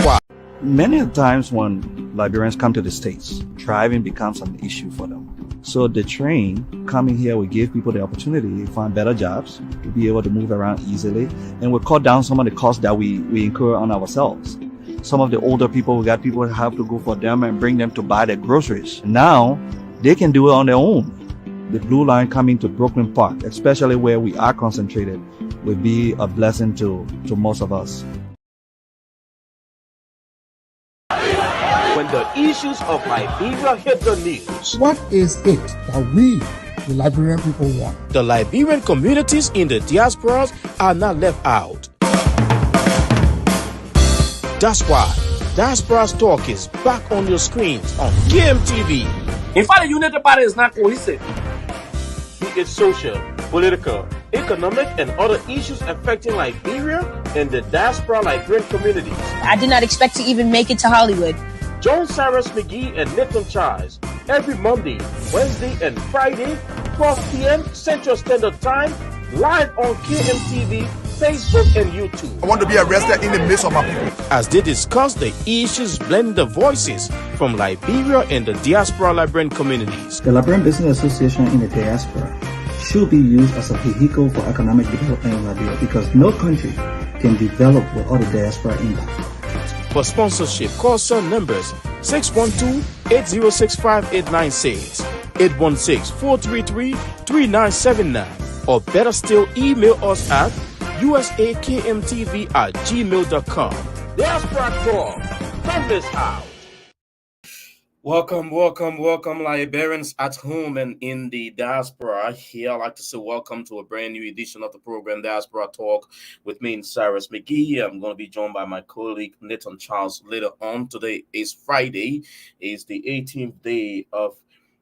why. Many times when Liberians come to the States, driving becomes an issue for them. So the train coming here will give people the opportunity to find better jobs, to be able to move around easily, and will cut down some of the costs that we incur on ourselves. Some of the older people, we got people who have to go for them and bring them to buy their groceries. Now, they can do it on their own. The Blue Line coming to Brooklyn Park, especially where we are concentrated, will be a blessing to most of us. When the issues of Liberia hit the news, what is it that we, the Liberian people, want? The Liberian communities in the diasporas are not left out. That's why Diaspora's Talk is back on your screens on KMTV. In fact, the United Party is not cohesive. Be it social, political, economic, and other issues affecting Liberia and the diaspora Liberian communities. I did not expect to even make it to Hollywood. Join Cyrus McGee and Nathan Charles every Monday, Wednesday, and Friday, 12 p.m. Central Standard Time, live on KMTV, Facebook, and YouTube. I want to be arrested in the midst of my people. As they discuss the issues, blending the voices from Liberia and the diaspora Liberian communities. The Liberian Business Association in the diaspora should be used as a vehicle for economic development in Liberia because no country can develop without a diaspora impact. For sponsorship, call some numbers 612-806-5896, 816-433-3979, or better still, email us at usakmtv@gmail.com. Diaspora Talk, from this house. Welcome, Liberians at home and in the diaspora. Here, I'd like to say welcome to a brand new edition of the program, Diaspora Talk, with me, Cyrus McGee. I'm going to be joined by my colleague, Nathan Charles, later on. Today is Friday. It's the 18th day of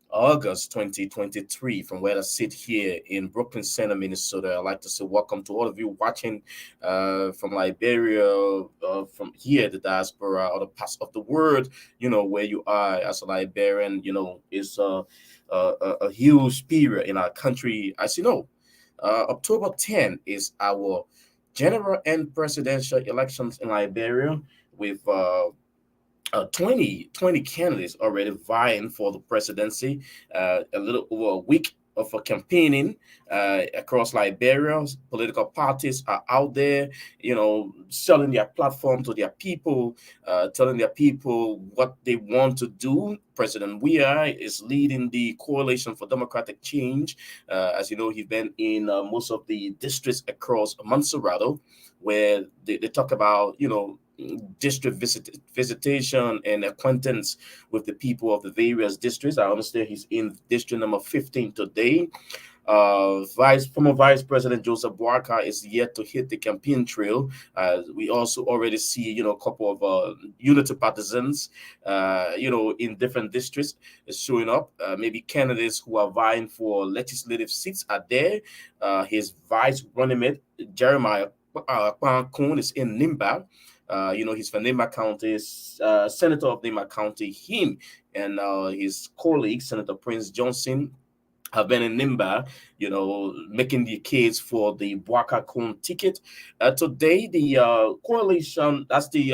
August 2023, from where I sit here in Brooklyn Center, Minnesota. I'd like to say welcome to all of you watching from Liberia, from here, the diaspora, or the parts of the world, where you are as a Liberian. It's a huge period in our country. As you know, October 10 is our general and presidential elections in Liberia, with 20 candidates already vying for the presidency. A little over a week of campaigning across Liberia. Political parties are out there, selling their platform to their people, telling their people what they want to do. President Weah is leading the Coalition for Democratic Change. As you know, he's been in most of the districts across Montserrat, where they talk about, district visitation and acquaintance with the people of the various districts. I understand he's in district number 15 today. Former Vice President Joseph Boakai is yet to hit the campaign trail. We also already see, a couple of unity partisans, in different districts showing up. Maybe candidates who are vying for legislative seats are there. His vice running mate, Jeremiah Kwan, is in Nimba. He's from Nimba County, Senator of Nimba County. Him and his colleague, Senator Prince Johnson, have been in Nimba, making the case for the Boakai Kun ticket. Today, the coalition, that's the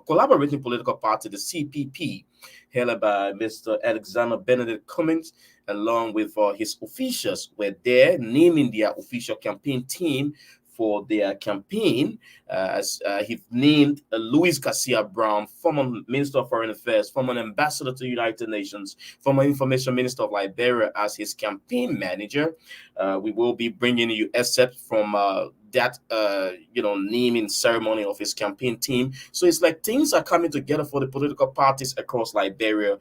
collaborating political party, the CPP, held by Mr. Alexander Benedict Cummings, along with his officials, were there naming their official campaign team for their campaign, as he named Louis Garcia Brown, former Minister of Foreign Affairs, former ambassador to the United Nations, former Information Minister of Liberia, as his campaign manager. We will be bringing you excerpts from that, naming ceremony of his campaign team. So it's like things are coming together for the political parties across Liberia.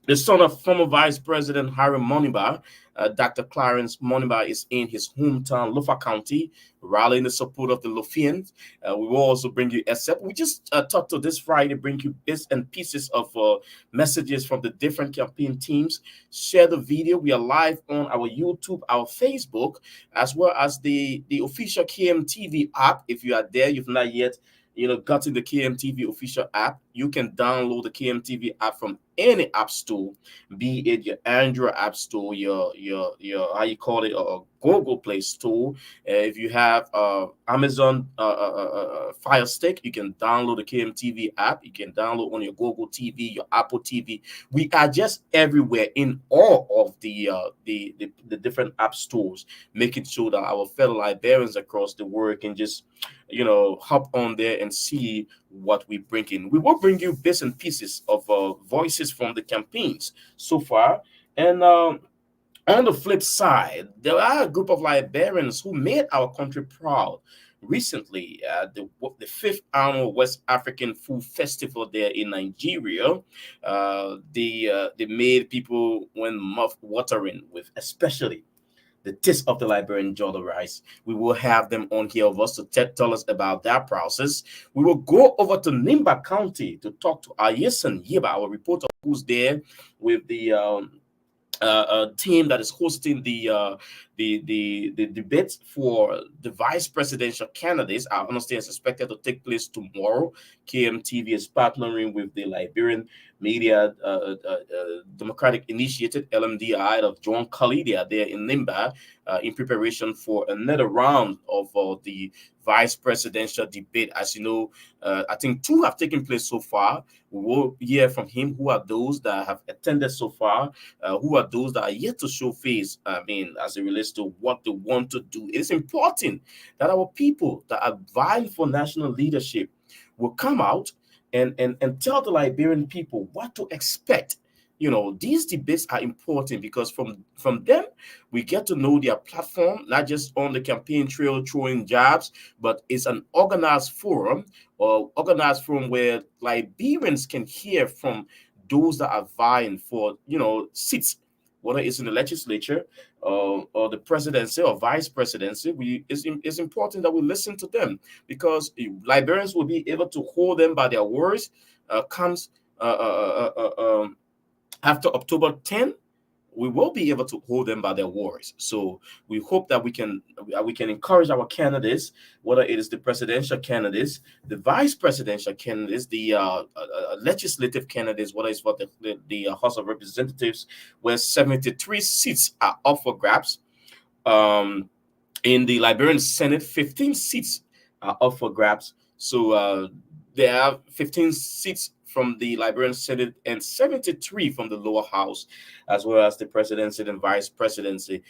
The son of former Vice President Harry Moniba, Dr. Clarence Moniba, is in his hometown, Lofa County, rallying the support of the Lofians. We will also bring you except. We just talked to this Friday, bring you bits and pieces of messages from the different campaign teams. Share the video. We are live on our YouTube, our Facebook, as well as the official KMTV app. If you are there, you've not yet gotten the KMTV official app. you can download the KMTV app from any app store, be it your Android app store, your how you call it, or Google Play Store. If you have Amazon Fire Stick, you can download the KMTV app. You can download on your Google TV, your Apple TV. We are just everywhere in all of the different app stores, making sure that our fellow Liberians across the world can just hop on there and see what we bring in. We will bring you bits and pieces of voices from the campaigns so far, and on the flip side, there are a group of Liberians who made our country proud recently at the fifth annual West African Food Festival there in Nigeria. They made people when mouth watering with especially the taste of the Liberian jollof rice. We will have them on here of us to tell us about that process. We will go over to Nimba County to talk to Ayeson Yiba, our reporter who's there with the team that is hosting the debate for the vice presidential candidates. I understand it's expected to take place tomorrow. KMTV is partnering with the Liberian Media Democratic Initiative (LMDI) of John Cully. They are there in Nimba in preparation for another round of the vice presidential debate. As you know, I think 2 have taken place so far. We will hear from him who are those that have attended so far, who are those that are yet to show face. I mean, as it relates to what they want to do. It's important that our people that are vying for national leadership will come out and tell the Liberian people what to expect. These debates are important because from them we get to know their platform, not just on the campaign trail throwing jabs, but it's an organized forum where Liberians can hear from those that are vying for seats, whether it's in the legislature or the presidency or vice presidency. It's important that we listen to them, because Liberians will be able to hold them by their words. Comes after October 10, we will be able to hold them by their words. So we hope that we can encourage our candidates, whether it is the presidential candidates, the vice presidential candidates, the legislative candidates, whether it's for the House of Representatives, where 73 seats are up for grabs. In the Liberian Senate, 15 seats are up for grabs. So there are 15 seats from the Liberian Senate and 73 from the lower house, as well as the presidency and vice presidency,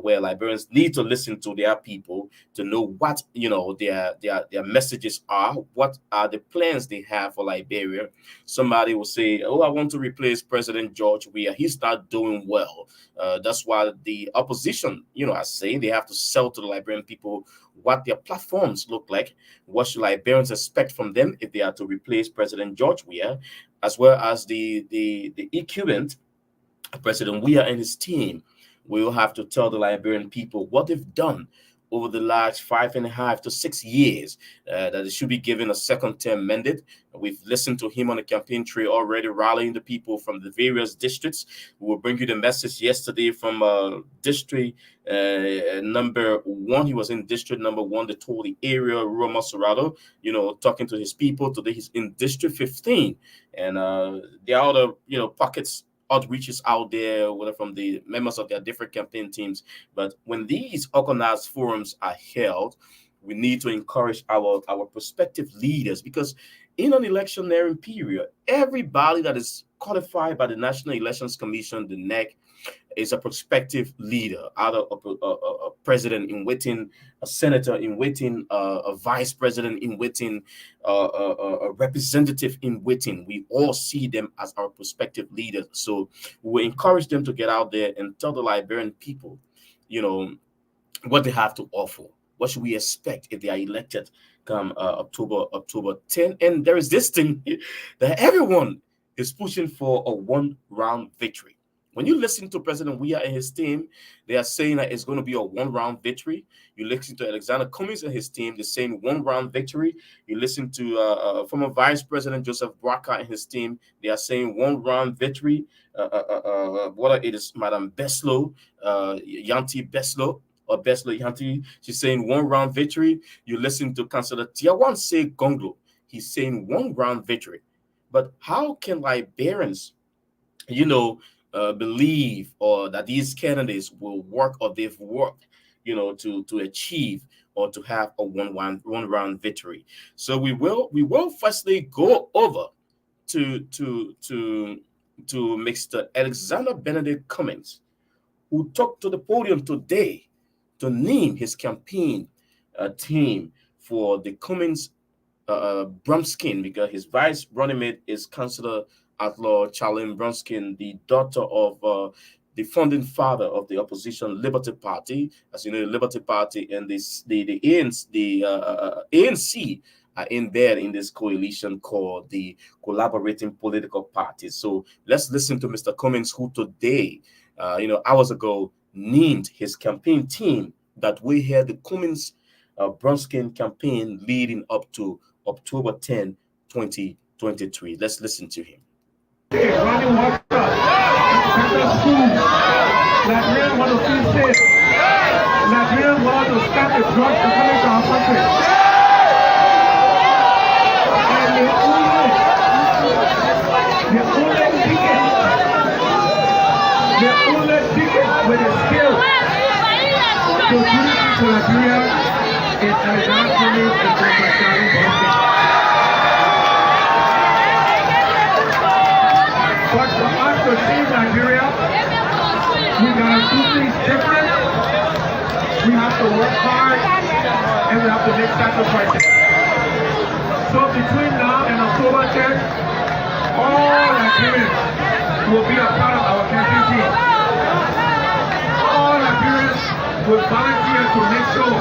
where Liberians need to listen to their people to know what their messages are, what are the plans they have for Liberia. Somebody will say, "Oh, I want to replace President George Weah. He's not doing well." That's why the opposition, are saying they have to sell to the Liberian people what their platforms look like. What should Liberians expect from them if they are to replace President George Weah, as well as the incumbent President Weah and his team. Will have to tell the Liberian people what they've done over the last 5.5 to 6 years, that it should be given a second term mandate. We've listened to him on the campaign trail already, rallying the people from the various districts. We will bring you the message yesterday from district number 1. He was in district number 1, the Toli area, rural Maserado, talking to his people. Today he's in district 15. And there are other, pockets, outreaches out there, whether from the members of their different campaign teams. But when these organized forums are held, we need to encourage our prospective leaders, because in an electionary period, everybody that is qualified by the National Elections Commission, the NEC, is a prospective leader, either a president in waiting, a senator in waiting, a vice president in waiting, a representative in waiting. We all see them as our prospective leaders. So we encourage them to get out there and tell the Liberian people, what they have to offer. What should we expect if they are elected come October 10? And there is this thing that everyone is pushing for, a one-round victory. When you listen to President Weah and his team, they are saying that it's going to be a one-round victory. You listen to Alexander Cummings and his team, they're saying one-round victory. You listen to former Vice President Joseph Boakai and his team, they are saying one-round victory. Whether it is Madam Beslow, Yanti Beslow, or Beslow Yanti, she's saying one-round victory. You listen to Councillor Tiawan Say Gonglo, he's saying one-round victory. But how can Liberians, believe or that these candidates will work or they've worked, to achieve or to have a one round victory? So we will firstly go over to Mr. Alexander Benedict Cummings, who took to the podium today to name his campaign team for the Cummings Brumskin, because his vice running mate is Councillor at Law Charlene Brumskin, the daughter of the founding father of the opposition Liberty Party. As you know, the Liberty Party and the ANC are in there in this coalition called the Collaborating Political Parties. So let's listen to Mr. Cummings, who today, hours ago, named his campaign team that we hear the Cummings Brumskin campaign leading up to October 10, 2023. Let's listen to him. Running water, better schools. Nigerians want to feel safe. Nigerians want to stop the drugs from coming to our country. And the only ticket with a skill to bring to Nigeria is Alexander Cummings and Dr. Charlie Brumskin. But for us to save Nigeria, we gotta do things different. We have to work hard and we have to make sacrifices. So between now and October 10th, all Nigerians will be a part of our campaign team. All Nigerians will volunteer to make sure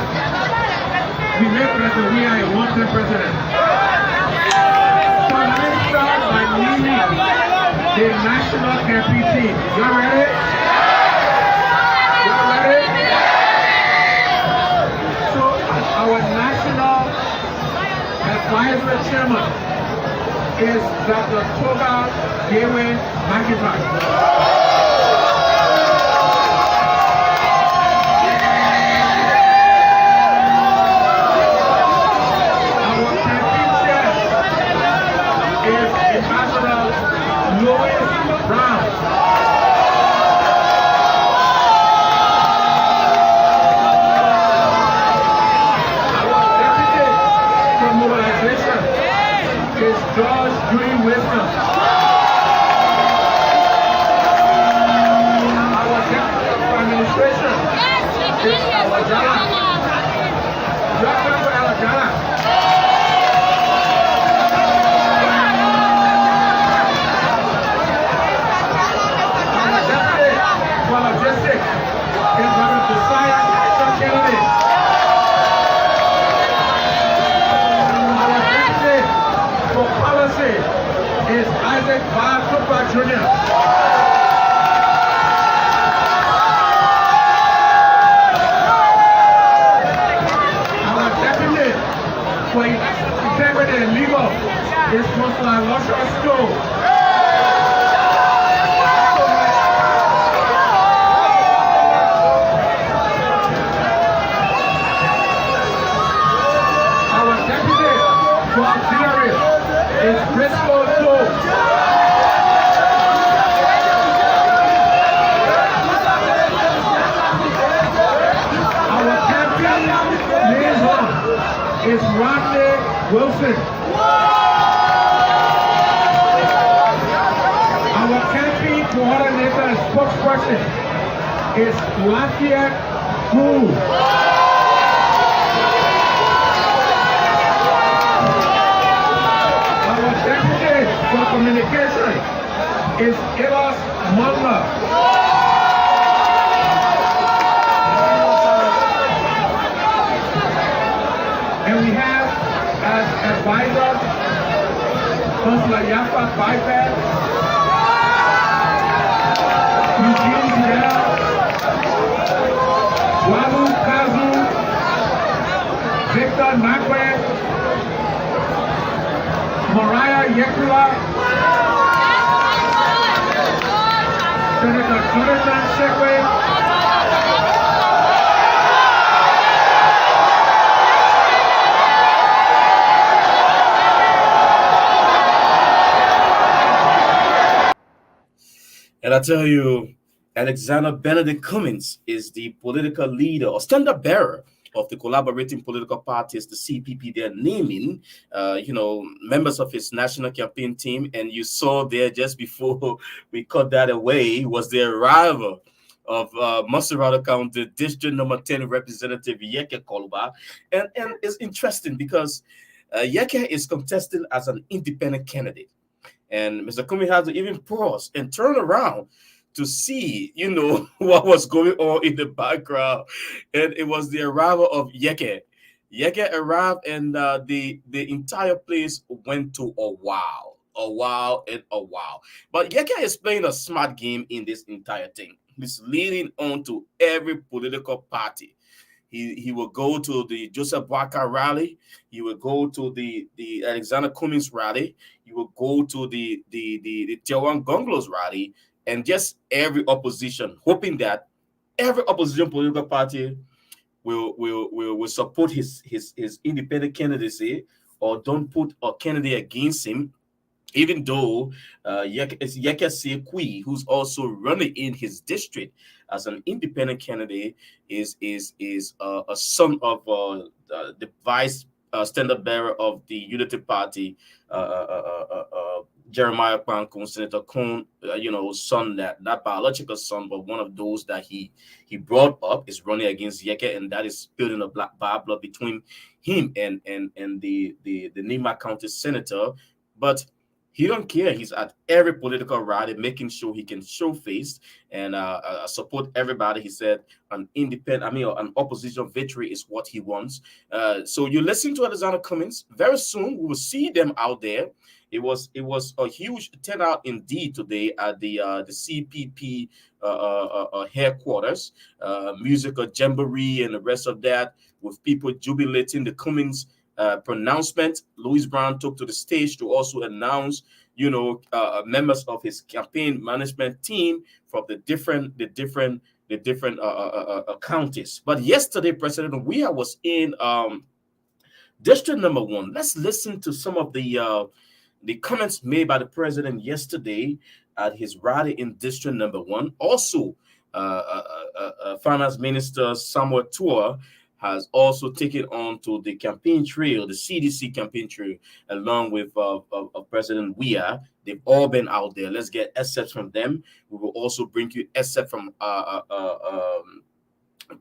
we make President we are a one-term president. So let's start by naming the national campaign team. Y'all ready? Y'all ready? So our national advisory chairman is Dr. Toga Yewe Magipak. And I tell you, Alexander Benedict Cummings is the political leader or standard bearer of the collaborating political parties, the CPP. They're naming, members of his national campaign team. And you saw there just before we cut that away was the arrival of Maserati County District Number 10 Representative Yeke Koluba. And it's interesting because Yeke is contesting as an independent candidate. And Mr. Cummings had to even pause and turn around to see, what was going on in the background. And it was the arrival of Yeke. Yeke arrived and the entire place went to a wow. But Yeke is playing a smart game in this entire thing. He's leading on to every political party. He will go to the Joseph Boakai rally. He will go to the Alexander Cummings rally. He will go to the Tiawan Gonglos rally. And just every opposition, hoping that every opposition political party will support his independent candidacy or don't put a candidate against him, even though Yeke Sekui, who's also running in his district as an independent candidate, is a son of the vice standard bearer of the Unity Party, Jeremiah Kwankun, Senator Kun, son, that biological son, but one of those that he brought up is running against Yeke, and that is building a black blood between him and the Nima County senator. But he don't care. He's at every political rally, making sure he can show face and support everybody. He said an opposition victory is what he wants. So you listen to Alexander Cummings. Very soon we will see them out there. It was a huge turnout indeed today at the CPP headquarters, musical jamboree and the rest of that, with people jubilating the Cummings pronouncement. Louis Brown took to the stage to also announce, members of his campaign management team from the different counties. But yesterday, President Weah was in District Number 1. Let's listen to some of the comments made by the president yesterday at his rally in District Number 1. Also, Finance Minister Samuel Tua has also taken on to the campaign trail, the CDC campaign trail, along with President Weah. They've all been out there. Let's get excerpts from them. We will also bring you excerpts from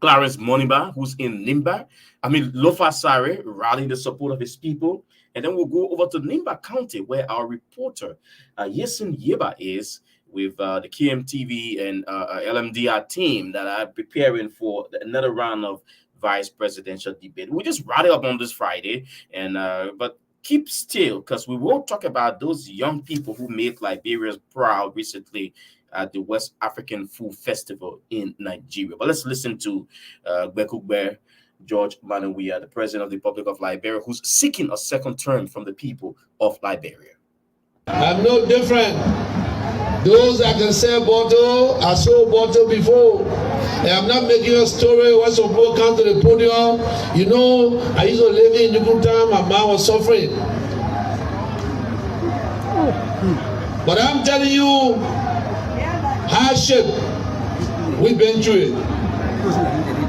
Clarence Moniba, who's in Lofa Sare, rallying the support of his people. And then we'll go over to Nimba County, where our reporter, Yesin Yeba, is with the KMTV and LMDR team that are preparing for another round of vice presidential debate. We just rally up on this Friday, and but keep still, because we will talk about those young people who made Liberia proud recently at the West African Food Festival in Nigeria. But let's listen to Gbekugbe George Manuwia, the president of the Republic of Liberia, who's seeking a second term from the people of Liberia. I'm no different. Those that can sell bottle, I sold bottle before. And I'm not making a story when some people come to the podium. I used to live in Nukuta, my mom was suffering. But I'm telling you, hardship, we've been through it.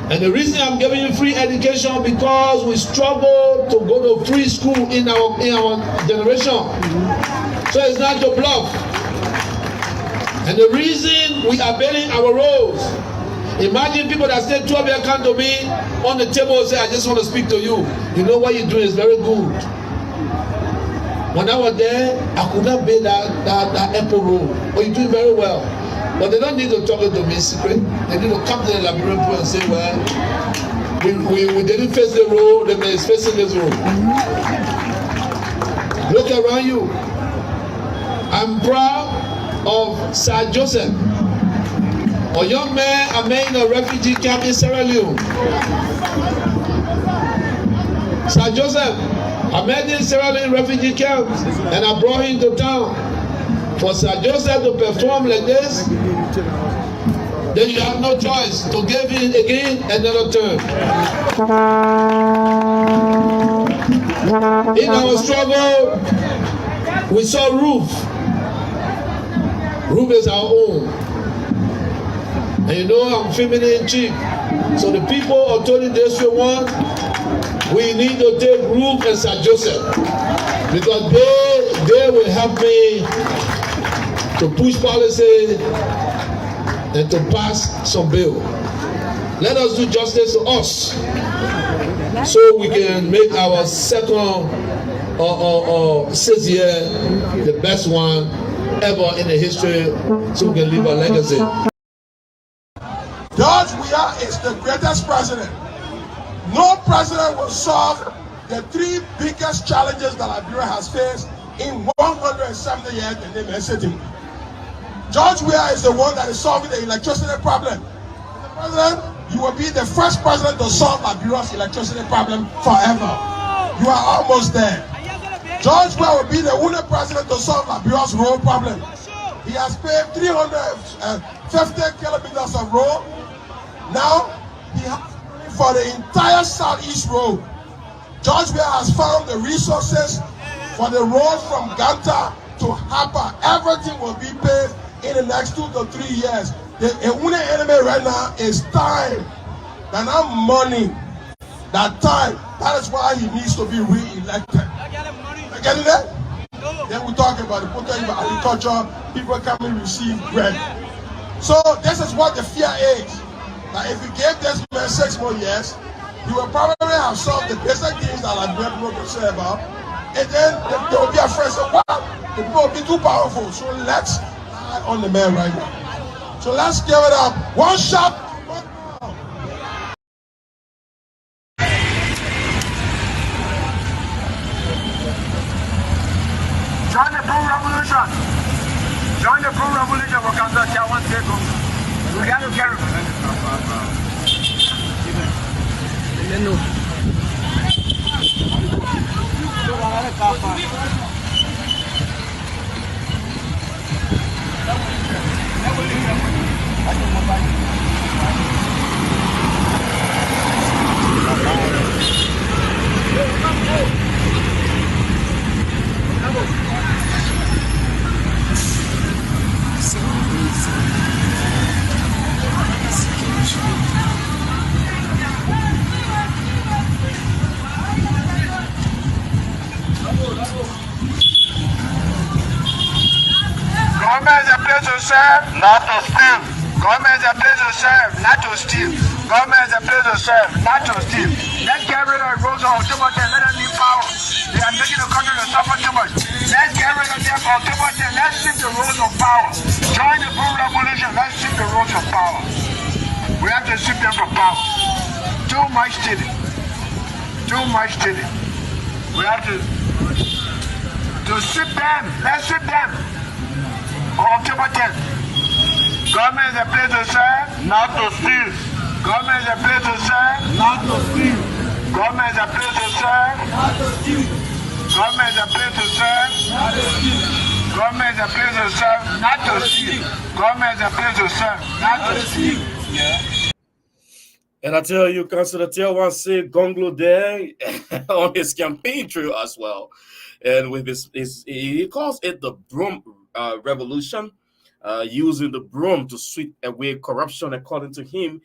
And the reason I'm giving you free education, because we struggle to go to free school in our generation. So it's not to bluff. And the reason we are building our roads, imagine people that stay 12 years come to me on the table and say, I just want to speak to you. You know what you're doing is very good. When I was there, I could not build that Apple road. But you're doing very well. But they don't need to talk to me secret. They need to come to the Liberian people and say, well, we didn't face the road, they is facing this road. Look around you. I'm proud of Sir Joseph, a young man I met in a refugee camp in Sierra Leone. Sir Joseph, I met him in Sierra Leone refugee camp and I brought him to town. For Sir Joseph to perform like this, then you have no choice to give him again another turn. In our struggle, we saw roof. Roof is our own. And you know I'm feminine in chief. So the people of Tony District 1, we need to take Rook and Sir Joseph, because they will help me to push policy and to pass some bill. Let us do justice to us, so we can make our second or 6th year the best one ever in the history, so we can leave a legacy. George Weah is the greatest president. No president will solve the 3 biggest challenges that Liberia has faced in 170 years in the name city. George Weah is the one that is solving the electricity problem. Mr. President, you will be the first president to solve Liberia's electricity problem forever. You are almost there. George Weah will be the only president to solve Liberia's road problem. He has paved 350 kilometers of road. Now, he has money for the entire Southeast Road. George Weah has found the resources for the road from Ganta to Harper. Everything will be paved in the next 2 to 3 years. The only enemy right now is time. And not money. That time. That is why he needs to be re-elected. You getting that? Then we talk about the potential of agriculture. People can receive bread. So this is what the fear is. Now, if you gave this man 6 more years, you will probably have solved the basic things that Liberian people can say about. And then they will be afraid. So, wow, the people will be too powerful. So let's eye on the man right now. So let's give it up. One shot. Join the Blue Revolution. Join the Blue Revolution for Kansas. I want to take home. We got to carry. Government is a place to serve, not to steal. Government is a place to serve, not to steal. Government is a place to serve, not to steal. Let's get rid of Rose of October 10. Let them leave power. They are making the country to suffer too much. Let's get rid of them October 10. Let's shift the roads of power. Join the Blue Revolution. Let's shift the roads of power. We have to shift them from power. Too much stealing. Too much stealing. We have to shift them. Let's shift them. October 10th. Government is a place to serve, not to steal. Government is a place to serve, not to steal. Government is a place to serve, not to steal. Government is a place to serve, not to steal. Government is a place to serve, not to steal. Government is a place to serve, not to steal. Yeah. And I tell you, Councillor Tiawan said Gonglo there on his campaign trail as well. And with his he calls it the broom revolution, using the broom to sweep away corruption, according to him,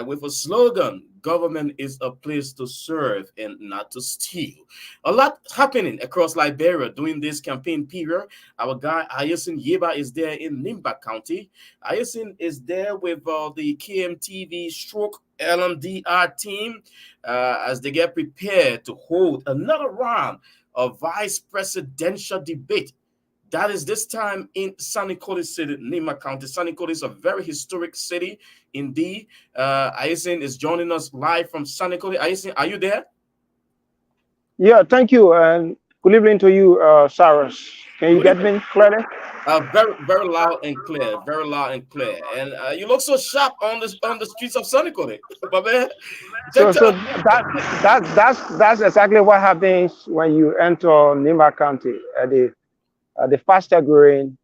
with a slogan, government is a place to serve and not to steal. A lot happening across Liberia during this campaign period. Our guy Ayasin Yeba is there in Nimba County. Ayasin is there with the KMTV stroke LMDR team as they get prepared to hold another round of vice presidential debate. That is this time in Sannikoli City, Nimba County. Sannikoli is a very historic city indeed. Ayasin is joining us live from Sannikoli. Ayasin, are you there? Yeah, thank you. And good evening to you, Cyrus. Can you get me clearly? Very, very loud and clear. Very loud and clear. And you look so sharp on the streets of Sannikoli, my man. So that's exactly what happens when you enter Nimba County, the fastest growing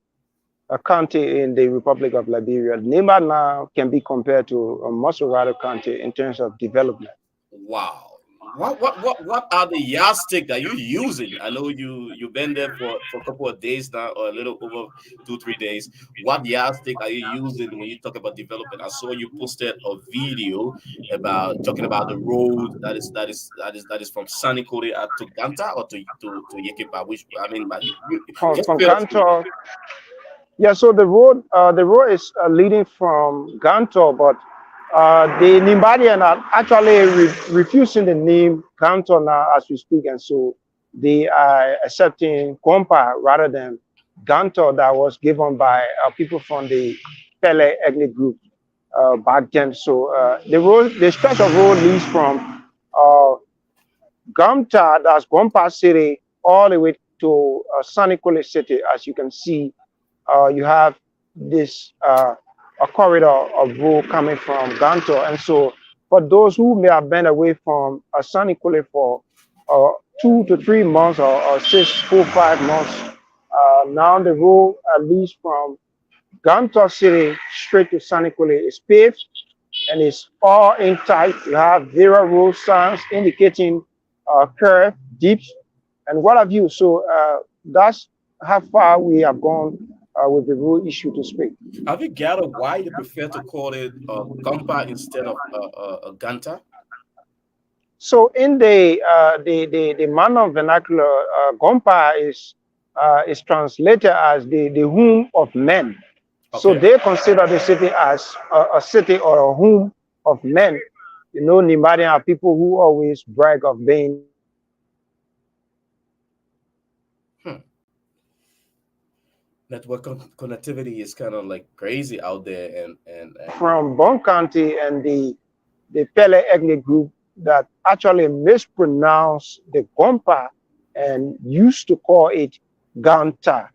county in the Republic of Liberia. Nimba now can be compared to most of other country in terms of development. Wow. What are the yardstick that you're using? I know you've been there for a couple of days now, or a little over 2-3 days. What yardstick are you using when you talk about development? I saw you posted a video about talking about the road that is from Sunny Korea to Ganta or to Yekepa. Which I mean, but you just From feel Gantor. Yeah, so the road is leading from Gantor, but the Nimbadian are actually refusing the name Gantor now as we speak, and so they are accepting Kompa rather than Gantor that was given by people from the Pele ethnic group back then. So the stretch of road leads from Gamta, that's Gompa City, all the way to Sanikole City. As you can see, you have this a corridor of road coming from Ganto. And so for those who may have been away from Sanikole for 2 to 3 months or 6, 4, 5 months, now the road leads from Ganto City straight to Sanikole is paved and it's all in tight. You have zero road signs indicating curve, dips, and what have you. So that's how far we have gone with the road issue to speak. Have you gathered why you prefer to call it Gompa instead of Ganta? So in the Mano vernacular, Gompa is translated as the home of men. Okay. So they consider the city as a city or a home of men. You know, Nimbadian are people who always brag of being. Network connectivity is kind of like crazy out there, and from Bon County and the Pele ethnic group that actually mispronounced the Gompa and used to call it Ganta.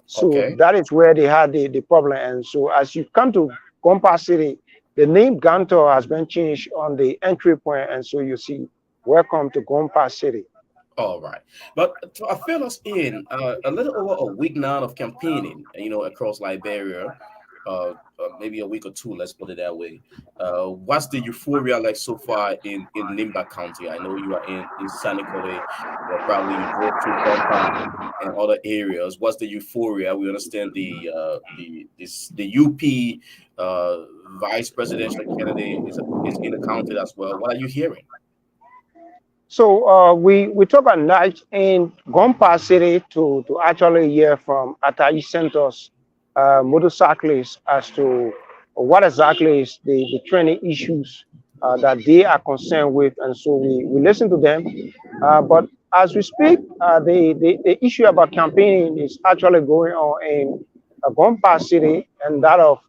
So okay. That is where they had the problem. And so as you come to Gompa City, the name Ganto has been changed on the entry point, and so you see, welcome to Gompa City. All right, but to fill us in, a little over a week now of campaigning, you know, across Liberia, maybe a week or two, let's put it that way. What's the euphoria like so far in Nimba County? I know you are in Sanikole, probably you go to Gompa and other areas. What's the euphoria? We understand the UP vice presidential candidate is in the county as well. What are you hearing? So we took a night in Gompa City to actually hear from Atayi Centers motorcyclists as to what exactly is the training issues that they are concerned with, and so we listen to them. But as we speak, the issue about campaigning is actually going on in Gompa City and that of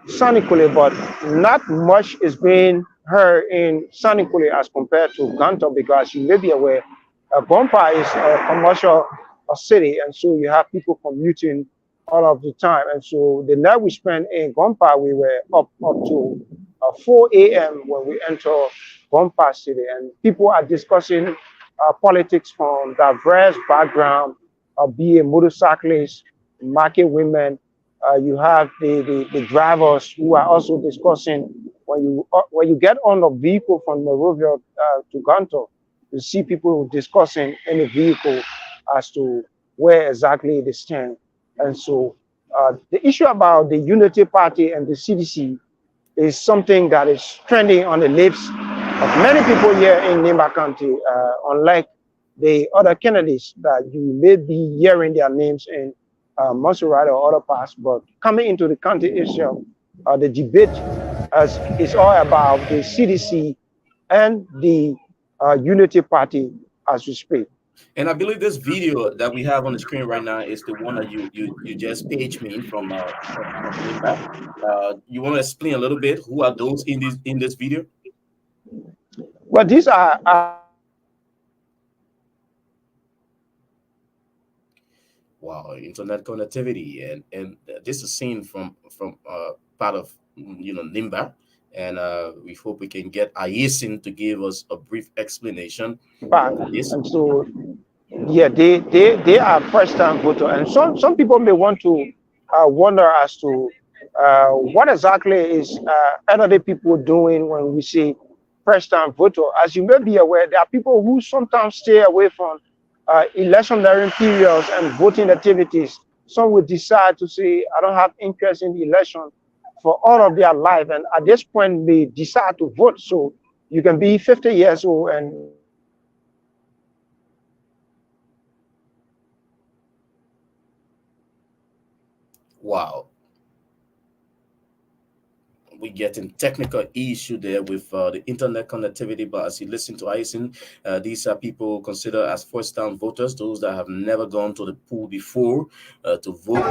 Sanikole, but not much is being heard in Sanikole as compared to Ganto, because you may be aware, Gompa is a commercial city, and so you have people commuting all of the time. And so the night we spent in Gompa, we were up to 4 a.m. when we enter Gompa City, and people are discussing politics from diverse background, be it motorcyclists, market women. You have the drivers who are also discussing. When you get on a vehicle from Monrovia to Ganto, you see people discussing in the vehicle as to where exactly they stand. And so the issue about the Unity Party and the CDC is something that is trending on the lips of many people here in Nimba County, unlike the other candidates that you may be hearing their names in Montserrat or other parts. But coming into the county itself, the debate is all about the CDC and the Unity Party as we speak. And I believe this video that we have on the screen right now is the one that you just paged me from you want to explain a little bit who are those in this video? Well, these are wow, internet connectivity, and this is seen from part of Nimba, and we hope we can get Ayesin to give us a brief explanation. And so, yeah, they are first-time voter, and some people may want to wonder as to what exactly is other people doing when we say first-time voter. As you may be aware, there are people who sometimes stay away from electioneering periods and voting activities. Some will decide to say, I don't have interest in the election for all of their life, and at this point they decide to vote. So you can be 50 years old and Wow. We getting technical issue there with the internet connectivity, but as you listen to Ison, these are people considered as first-time voters, those that have never gone to the pool before to vote.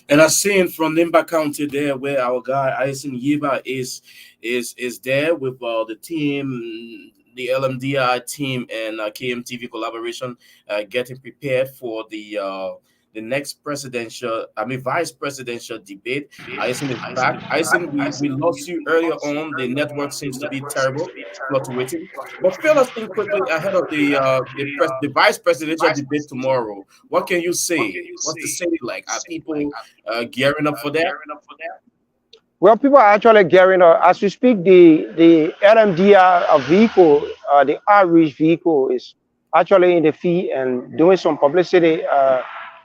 And I've seen from Nimba County there where our guy Ison Yiba is there with the team, the LMDI team and KMTV collaboration, getting prepared for the next vice presidential debate. Ison is back. Ison, we lost you earlier on. The network seems to be terrible, fluctuating. But fill us in quickly ahead of the vice presidential debate tomorrow. What can you say? What's the city like? Are people gearing up for that? well, people are actually gearing up. As we speak, the LMDR vehicle, the outreach vehicle is actually in the field and doing some publicity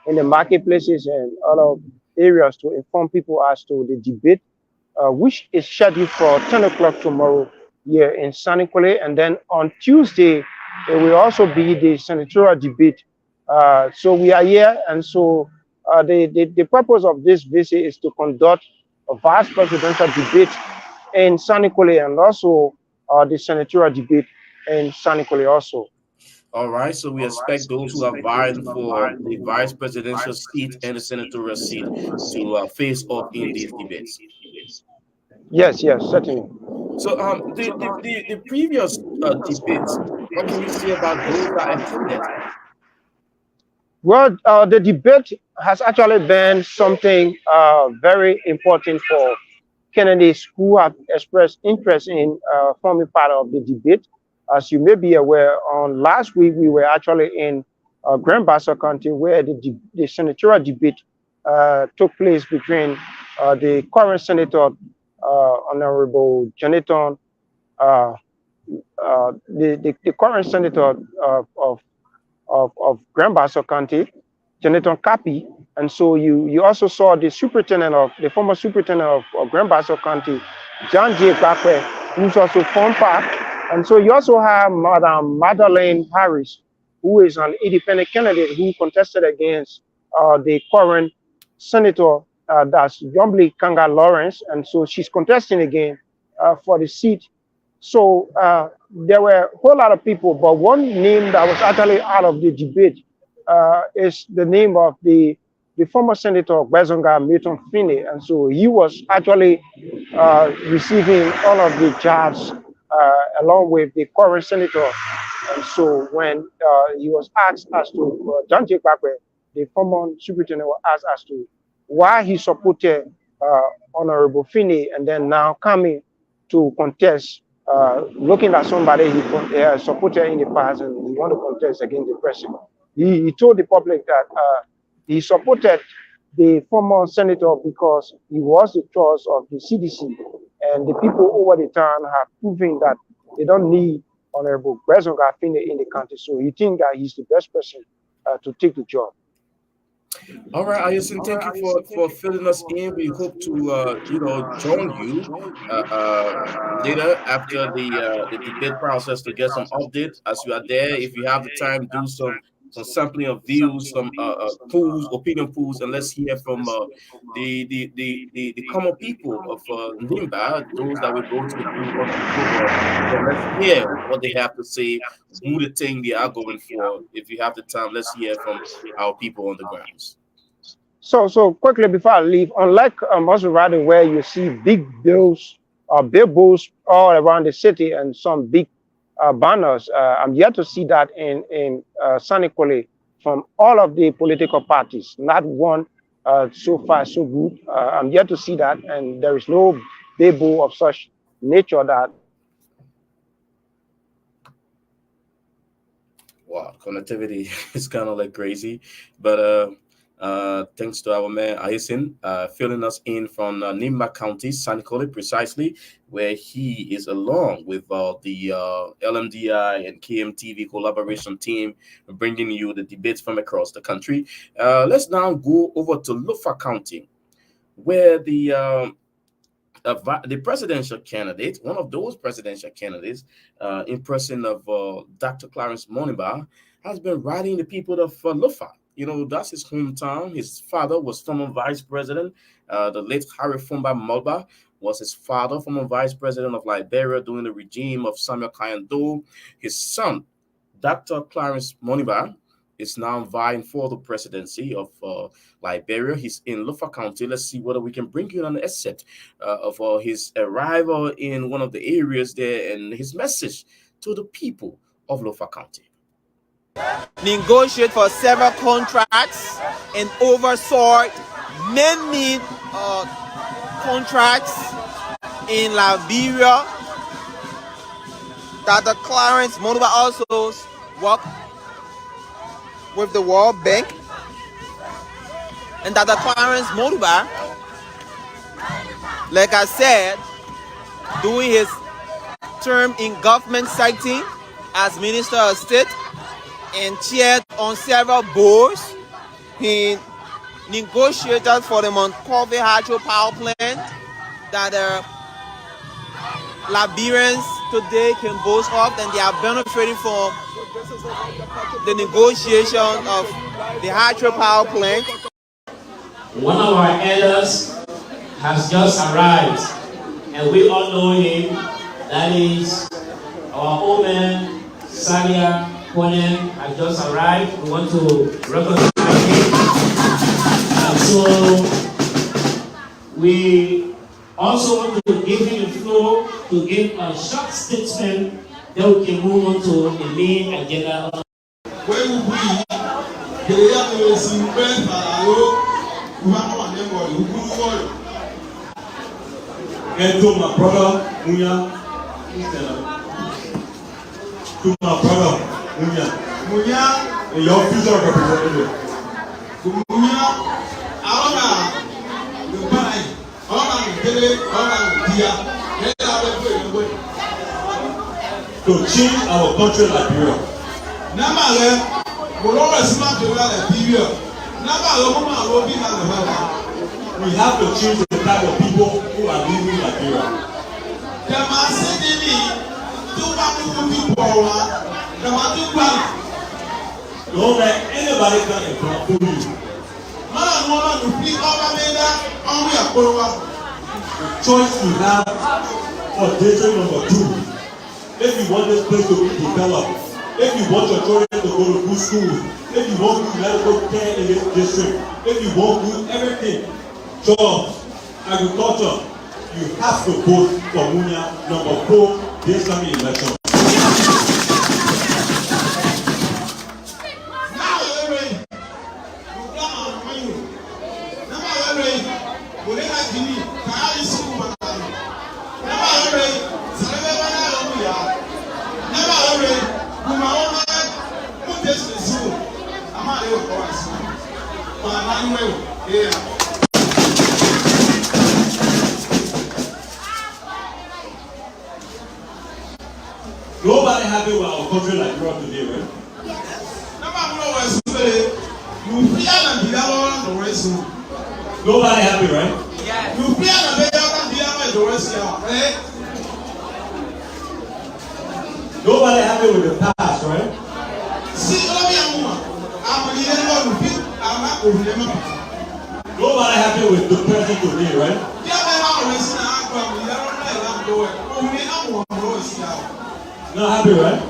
in the marketplaces and other areas to inform people as to the debate, which is scheduled for 10 o'clock tomorrow here in Saniquale. And then on Tuesday, there will also be the senatorial debate. So we are here, and so the purpose of this visit is to conduct a vice presidential debate in Saniquale and also the senatorial debate in Saniquale also. All right, so we expect those who are vying for the vice presidential seat and the senatorial seat to face off in these debates. Yes, certainly. So the previous debates, what can you say about those that attended? Well, the debate has actually been something very important for candidates who have expressed interest in forming part of the debate. As you may be aware, on last week we were actually in Grand Bassa County where the senatorial debate took place between the current senator, Honorable Jonathan, the current senator of Grand Bassa County, Jonathan Kapi, and so you also saw the former superintendent of Grand Bassa County, John J. Bakwe, who's also formed part. And so you also have Madam Madeleine Harris, who is an independent candidate who contested against the current senator, that's Yombly Kanga Lawrence, and so she's contesting again for the seat. So there were a whole lot of people, but one name that was actually out of the debate is the name of the former senator of Bezonga, Milton Finney, and so he was actually receiving all of the jobs along with the current senator. And so when he was asked as to John J. Bakwe, the former superintendent, was asked as to why he supported Honorable Finney and then now coming to contest, looking at somebody he supported in the past and he want to contest against the president. He told the public that he supported the former senator because he was the choice of the CDC, and the people over the town have proven that they don't need Honorable Bezonga Finney in the country. So he thinks that he's the best person to take the job. All right, Ayusin, thank you for filling us in. We hope to join you later after the debate process to get some update. As you are there, if you have the time, do some sampling of views, some polls, opinion polls, and let's hear from the common people of Nimba, those that will go to the poll on October. So let's hear what they have to say, who the thing they are going for. If you have the time, let's hear from our people on the grounds. So quickly before I leave, unlike also riding where you see big bills or billboards all around the city and some big banners, I'm yet to see that in Saniquale from all of the political parties. Not one so far so good. I'm yet to see that, and there is no billboard of such nature that. Wow, connectivity is kind of like crazy, but thanks to our man Ayusin filling us in from Nimba County, Saniquale, precisely where he is along with the LMDI and KMTV collaboration team, bringing you the debates from across the country. Let's now go over to Lufa County, where the presidential candidate, one of those presidential candidates, in person of Dr. Clarence Moniba, has been riding the people of Lufa. You know, that's his hometown. His father was former vice president. The late Harry Fumba Mulba was his father, former vice president of Liberia during the regime of Samuel Kayando. His son, Dr. Clarence Moniba, is now vying for the presidency of Liberia. He's in Lufa County. Let's see whether we can bring you an excerpt of his arrival in one of the areas there and his message to the people of Lufa County. Negotiate for several contracts and oversaw many contracts in Liberia. Dr. Clarence Moniba also worked with the World Bank, and Dr. Clarence Moniba, like I said, doing his term in government sector as Minister of State and chaired on several boards. He negotiated for the Montcalve hydropower plant that Liberians today can boast of, and they are benefiting from the negotiation of the hydropower plant. One of our elders has just arrived, and we all know him. That is our old man, Salia Ponen, has just arrived. We want to recognize him. And so we also want to give him the floor to give a short statement, then we can move on to the main agenda. And to my brother, Munya, to my brother, Munya, your future representative. Munya, to change our country Liberia. We have to change the type of people who are living in Liberia. Don't let anybody come and control you. The choice you have for district number 2. If you want this place to be developed, if you want your children to go to good schools, if you want good medical care in this district, if you want good everything, jobs, agriculture, you have to vote for Munya number 4 this coming election. Nobody happy with our country like Liberia today, right? Nobody happy, right? Nobody happy with the past, right? Nobody happy with the present today, right? Not happy, right?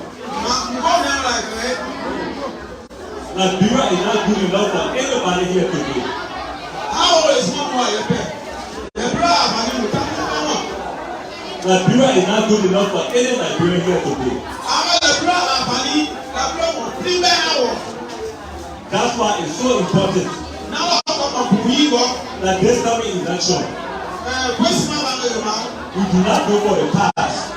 Liberia is not good enough for anybody here today. Liberia is not good enough for any Liberian here today. That's why it's so important that this coming election, we do not go for the past.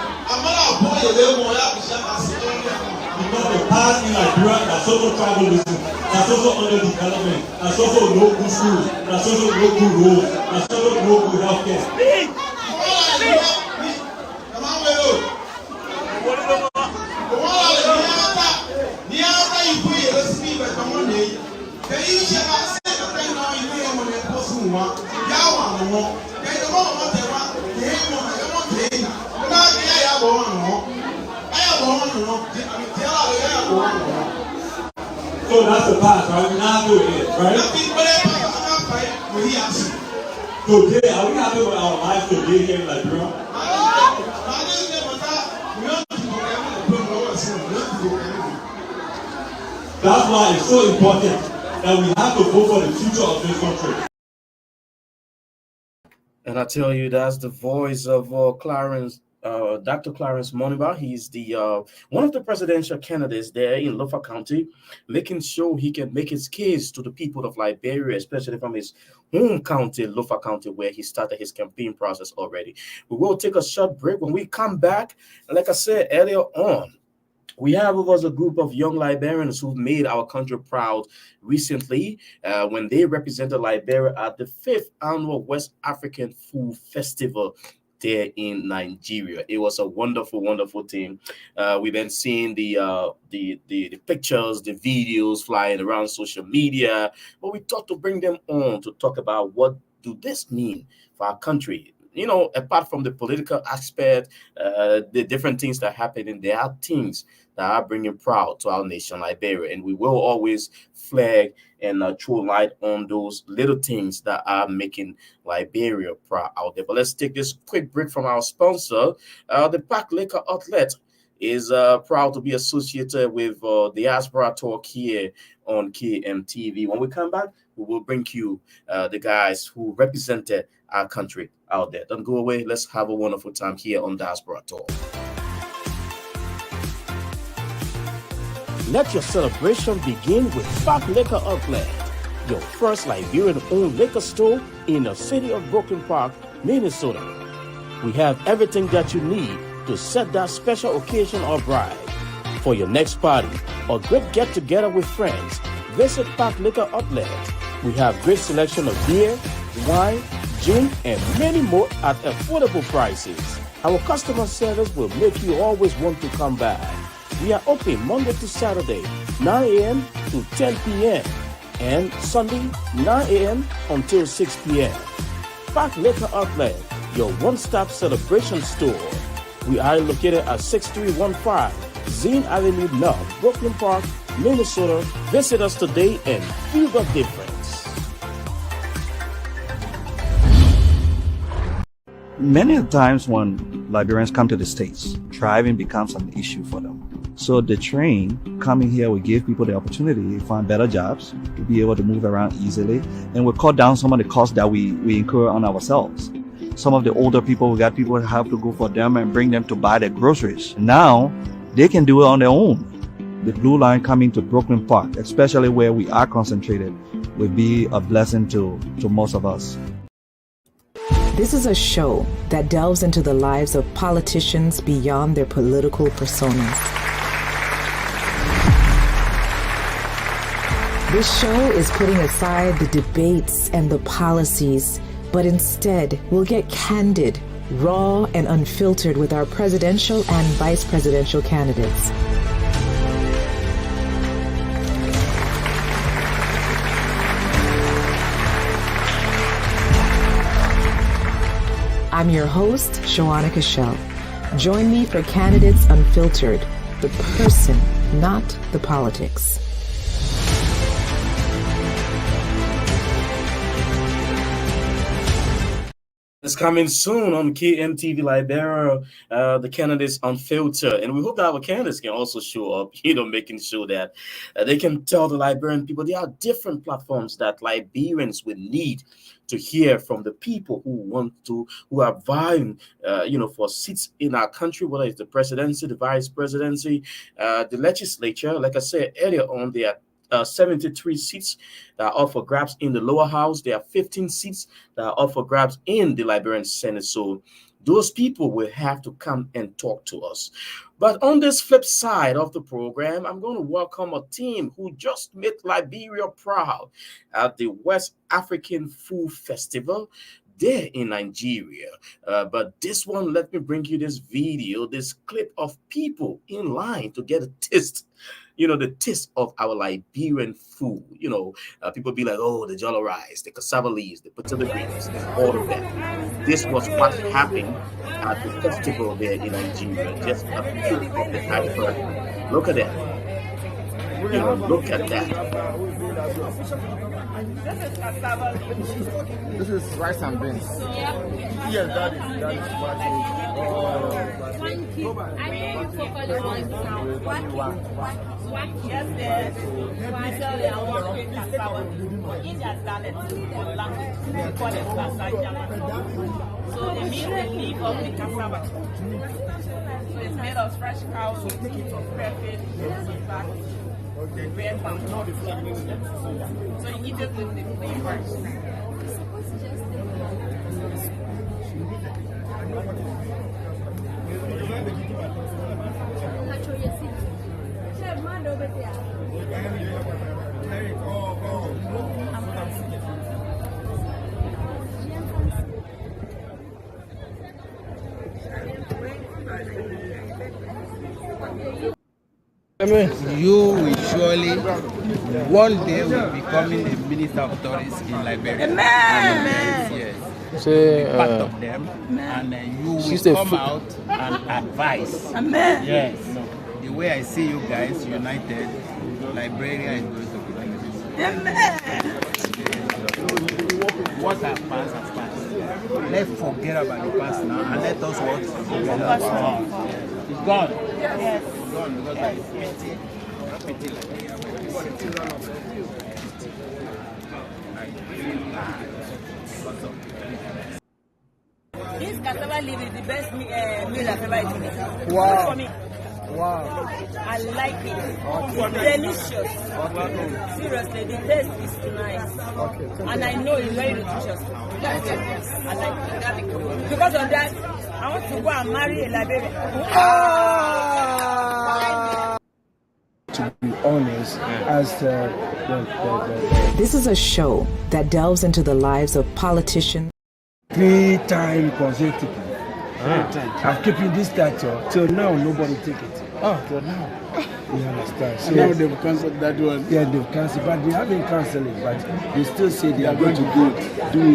Because the past in Liberia, that's also tribalism, that's also underdevelopment, that's also no good schools, that's also no good roads, that's also no good healthcare. So that's the past, right? We're not happy with it, right? Today, are we happy with our lives today here in Liberia? That's why it's so important that we have to vote for the future of this country. And I tell you, that's the voice of Dr. Clarence Moniba. He's the one of the presidential candidates there in Lofa County, making sure he can make his case to the people of Liberia, especially from his home county, Lofa County, where he started his campaign process already. We will take a short break. When we come back, like I said earlier on, we have with us a group of young Liberians who've made our country proud recently when they represented Liberia at the 5th Annual West African Food Festival there in Nigeria. It was a wonderful, wonderful thing. We've been seeing the pictures, the videos flying around social media, but we thought to bring them on to talk about what do this mean for our country. You know, apart from the political aspect, the different things that happen, and there are things that are bringing proud to our nation, Liberia, and we will always flag and throw light on those little things that are making Liberia proud out there. But let's take this quick break from our sponsor. The Pack Liquor Outlet is proud to be associated with Diaspora Talk here on KMTV. When we come back, we will bring you the guys who represented our country out there. Don't go away. Let's have a wonderful time here on Diaspora Talk. Let your celebration begin with Pack Liquor Outlet, your first Liberian-owned liquor store in the city of Brooklyn Park, Minnesota. We have everything that you need to set that special occasion or bride. For your next party or great get-together with friends, visit Pack Liquor Outlet. We have great selection of beer, wine, gin, and many more at affordable prices. Our customer service will make you always want to come back. We are open Monday to Saturday, 9 a.m. to 10 p.m. and Sunday, 9 a.m. until 6 p.m. Pack Liquor Outlet, your one-stop celebration store. We are located at 6315 Zine Avenue North, Brooklyn Park, Minnesota. Visit us today and feel the difference. Many times when Liberians come to the States, driving becomes an issue for them. So the train coming here will give people the opportunity to find better jobs, to be able to move around easily, and will cut down some of the costs that we incur on ourselves. Some of the older people, we got people who have to go for them and bring them to buy their groceries. Now, they can do it on their own. The Blue Line coming to Brooklyn Park, especially where we are concentrated, will be a blessing to most of us. This is a show that delves into the lives of politicians beyond their political personas. This show is putting aside the debates and the policies, but instead we'll get candid, raw, and unfiltered with our presidential and vice presidential candidates. I'm your host, Shawana Cashel. Join me for Candidates Unfiltered, the person, not the politics. It's coming soon on KMTV Liberia, the candidates unfiltered. And we hope that our candidates can also show up, making sure that they can tell the Liberian people there are different platforms that Liberians will need to hear from the people who are vying, for seats in our country, whether it's the presidency, the vice presidency, the legislature. Like I said earlier on, there are 73 seats that are up for grabs in the lower house. There are 15 seats that are up for grabs in the Liberian Senate. So those people will have to come and talk to us. But on this flip side of the program, I'm going to welcome a team who just made Liberia proud at the West African Food Festival there in Nigeria. But this one, let me bring you this video, this clip of people in line to get a taste, the taste of our Liberian food. People be like, oh, the jollof rice, the cassava leaves, the potato greens, all of that. This was what happened at the festival there in Nigeria. Just a peek of the iceberg. Look at that. Look at that. This is rice and beans. Yeah. Yes, that is what Thank you. I mean, you for one sound. Yes, we sell their work with cassava. India's done it. We call it cassava. So the meal will leave of the cassava. So it's made of fresh cow, perfect, red palm. So you eat it with the flavor. You will surely one day will be becoming a minister of tourists in Liberia. Amen. Yes. Say, part of them, and you will come out and advise. Amen. Yes. The way I see you guys united, Liberia is going to be like this. Amen. What has passed has passed. Let's forget about the past now and let us work together. It's gone. Yes. It's gone because I pity Liberia. This cassava leaf is the best meal I've ever eaten. Wow. For me. Wow. I like it. It's delicious. Seriously, the taste is nice. And I know it's very nutritious. I like it. Because of that, I want to go and marry a Liberian. To be honest, as This is a show that delves into the lives of politicians. 3 times consecutive. I've keeping this title till now. Nobody take it. Till now. You understand? So now they've cancelled that one. Yeah, they've cancelled, but they haven't cancelled it. But they still say they are going to do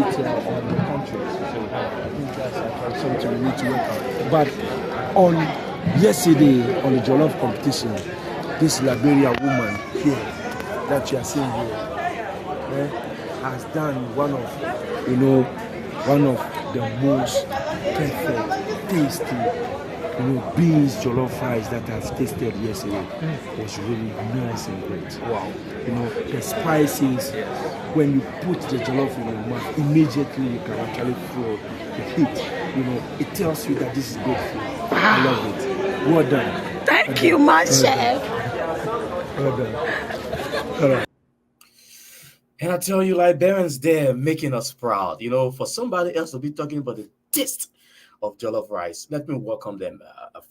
it on the country. So I think that's something we need to work out. But on yesterday on the Jollof competition, this Liberian woman here that you are seeing here has done one of the most perfect, tasty, beans jollof rice that I've tasted yesterday. Was really nice and great. Wow. The spices, when you put the jollof in your mouth, immediately you can actually feel the heat. It tells you that this is good food. I love it. Well done. Thank you, my chef. Well done. All right. And I tell you, Liberians, they're making us proud. For somebody else to be talking about the taste of jollof rice, let me welcome them.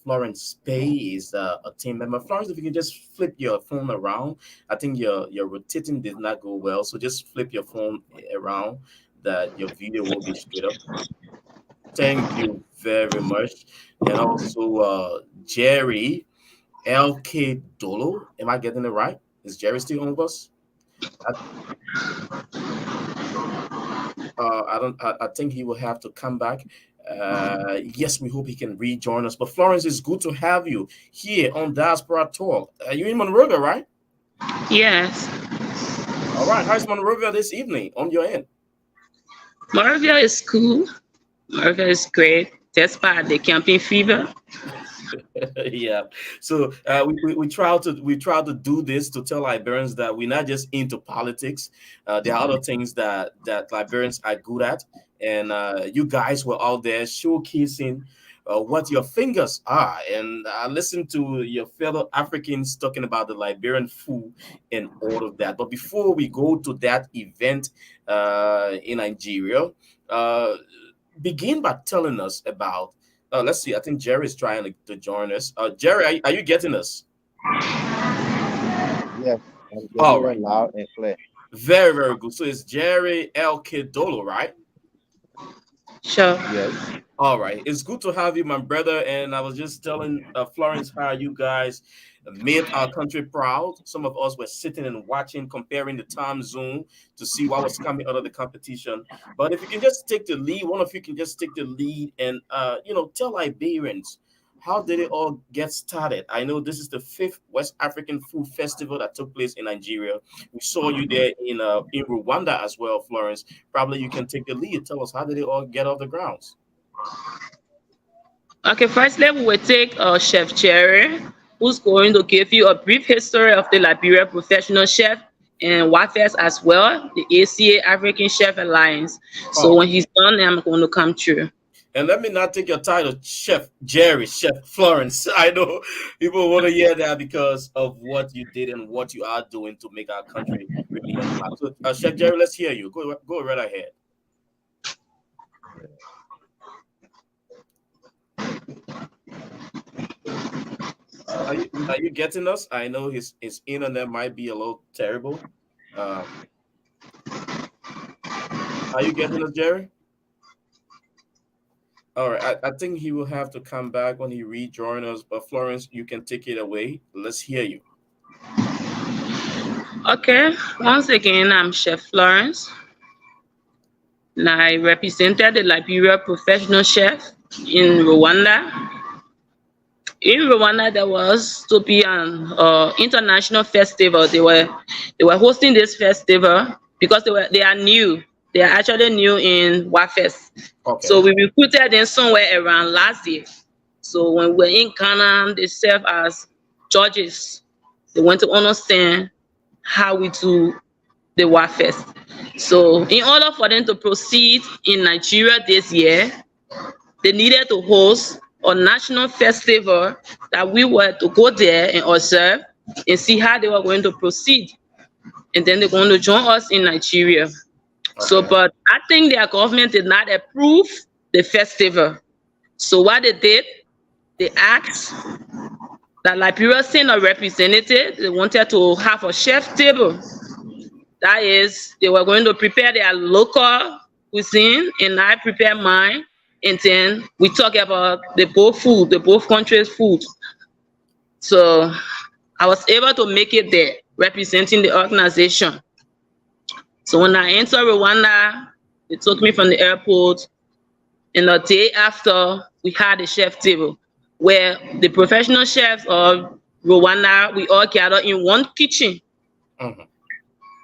Florence Pay is a team member. Florence, if you can just flip your phone around. I think your rotating did not go well, so just flip your phone around that your video will be straight up. Thank you very much. And also Jerry LK Dolo. Am I getting it right? Is Jerry still on with us? I think he will have to come back. Yes, we hope he can rejoin us. But Florence, it's good to have you here on Diaspora Talk. Are you in Monrovia, right? Yes. All right. How's Monrovia this evening on your end? Monrovia is cool. Monrovia is great, despite the camping fever. Yeah. So we try to do this to tell Liberians that we're not just into politics. There are other things that Liberians are good at, and you guys were out there showcasing what your fingers are. And I listened to your fellow Africans talking about the Liberian food and all of that. But before we go to that event in Nigeria, begin by telling us about. Let's see. I think Jerry is trying to join us. Jerry, are you getting us? Yes, I'm getting All you right. loud and clear. Very, very good. So it's Jerry El Kedolo, right? Sure. Yes. All right. It's good to have you, my brother. And I was just telling Florence how you guys made our country proud. Some of us were sitting and watching, comparing the time zone to see what was coming out of the competition. But if you can just take the lead, one of you can just take the lead and tell Liberians, how did it all get started? I know this is the 5th West African Food Festival that took place in Nigeria. We saw you there in Rwanda as well, Florence. Probably you can take the lead. Tell us, how did it all get off the grounds? Okay, firstly, we will take Chef Jerry, who's going to give you a brief history of the Liberia Professional Chef and WAFES as well, the ACA African Chef Alliance. So when he's done, I'm going to come through. And let me not take your title, Chef Jerry, Chef Florence. I know people want to hear that because of what you did and what you are doing to make our country really proud. So, Chef Jerry, let's hear you. Go right ahead. Are you getting us? I know his internet might be a little terrible. Are you getting us, Jerry? All right, I think he will have to come back when he rejoins us. But Florence, you can take it away. Let's hear you. Okay, once again, I'm Chef Florence. And I represented the Liberia Professional Chef in Rwanda. In Rwanda, there was to be an international festival. They were hosting this festival because they are new. They are actually new in WAFES. Okay. So we recruited them somewhere around last year. So when we were in Ghana, they served as judges. They want to understand how we do the WAFES. So in order for them to proceed in Nigeria this year, they needed to host a national festival that we were to go there and observe and see how they were going to proceed. And then they're going to join us in Nigeria. Okay. So, but I think their government did not approve the festival. So what they did, they asked that Liberia send a representative. They wanted to have a chef table. That is, they were going to prepare their local cuisine, and I prepare mine. And then we talk about the both countries' food. So I was able to make it there, representing the organization. So when I entered Rwanda, they took me from the airport, and the day after, we had a chef table where the professional chefs of Rwanda, we all gathered in one kitchen. Mm-hmm.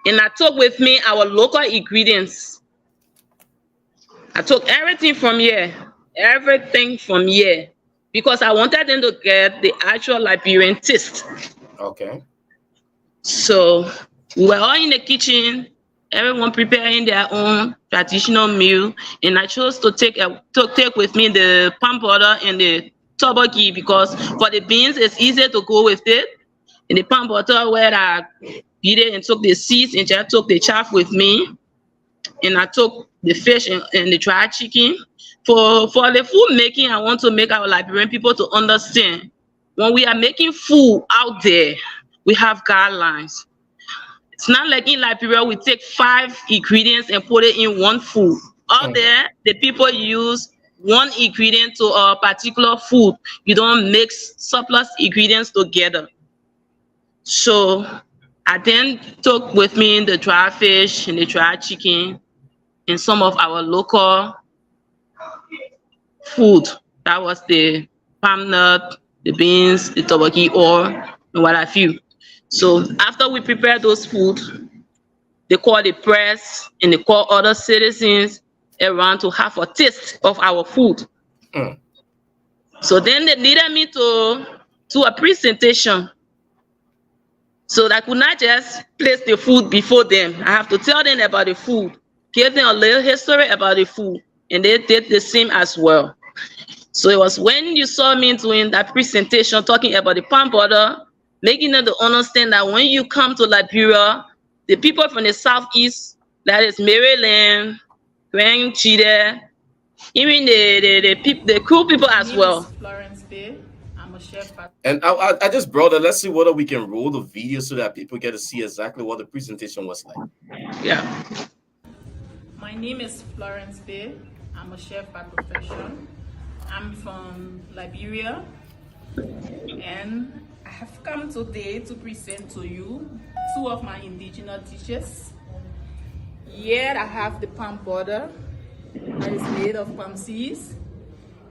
And I took with me our local ingredients. I took everything from here, because I wanted them to get the actual Liberian taste. Okay. So we were all in the kitchen, everyone preparing their own traditional meal, and I chose to take with me the palm butter and the tteokbokki because for the beans it's easier to go with it. And the palm butter, where I beat it and took the seeds and just took the chaff with me, and I took the fish and the dried chicken. For the food making, I want to make our Liberian people to understand when we are making food out there, we have guidelines. It's not like in Liberia, we take 5 ingredients and put it in one food. Out there, the people use one ingredient to a particular food. You don't mix surplus ingredients together. So I then took with me the dried fish and the dried chicken and some of our local food. That was the palm nut, the beans, the tobacco oil, and what have you. So after we prepare those food, they call the press and they call other citizens around to have a taste of our food. So then they needed me to do a presentation. So that I could not just place the food before them. I have to tell them about the food, give them a little history about the food, and they did the same as well. So it was when you saw me doing that presentation, talking about the palm butter, making them to understand that when you come to Liberia, the people from the southeast, that is Maryland, Grand Chile, even the cool people as well. I'm a chef. And I just brought it. Let's see whether we can roll the video so that people get to see exactly what the presentation was like. Yeah. My name is Florence Bay. I'm a chef by profession. I'm from Liberia, and I have come today to present to you two of my indigenous dishes. Here I have the palm butter that is made of palm seeds,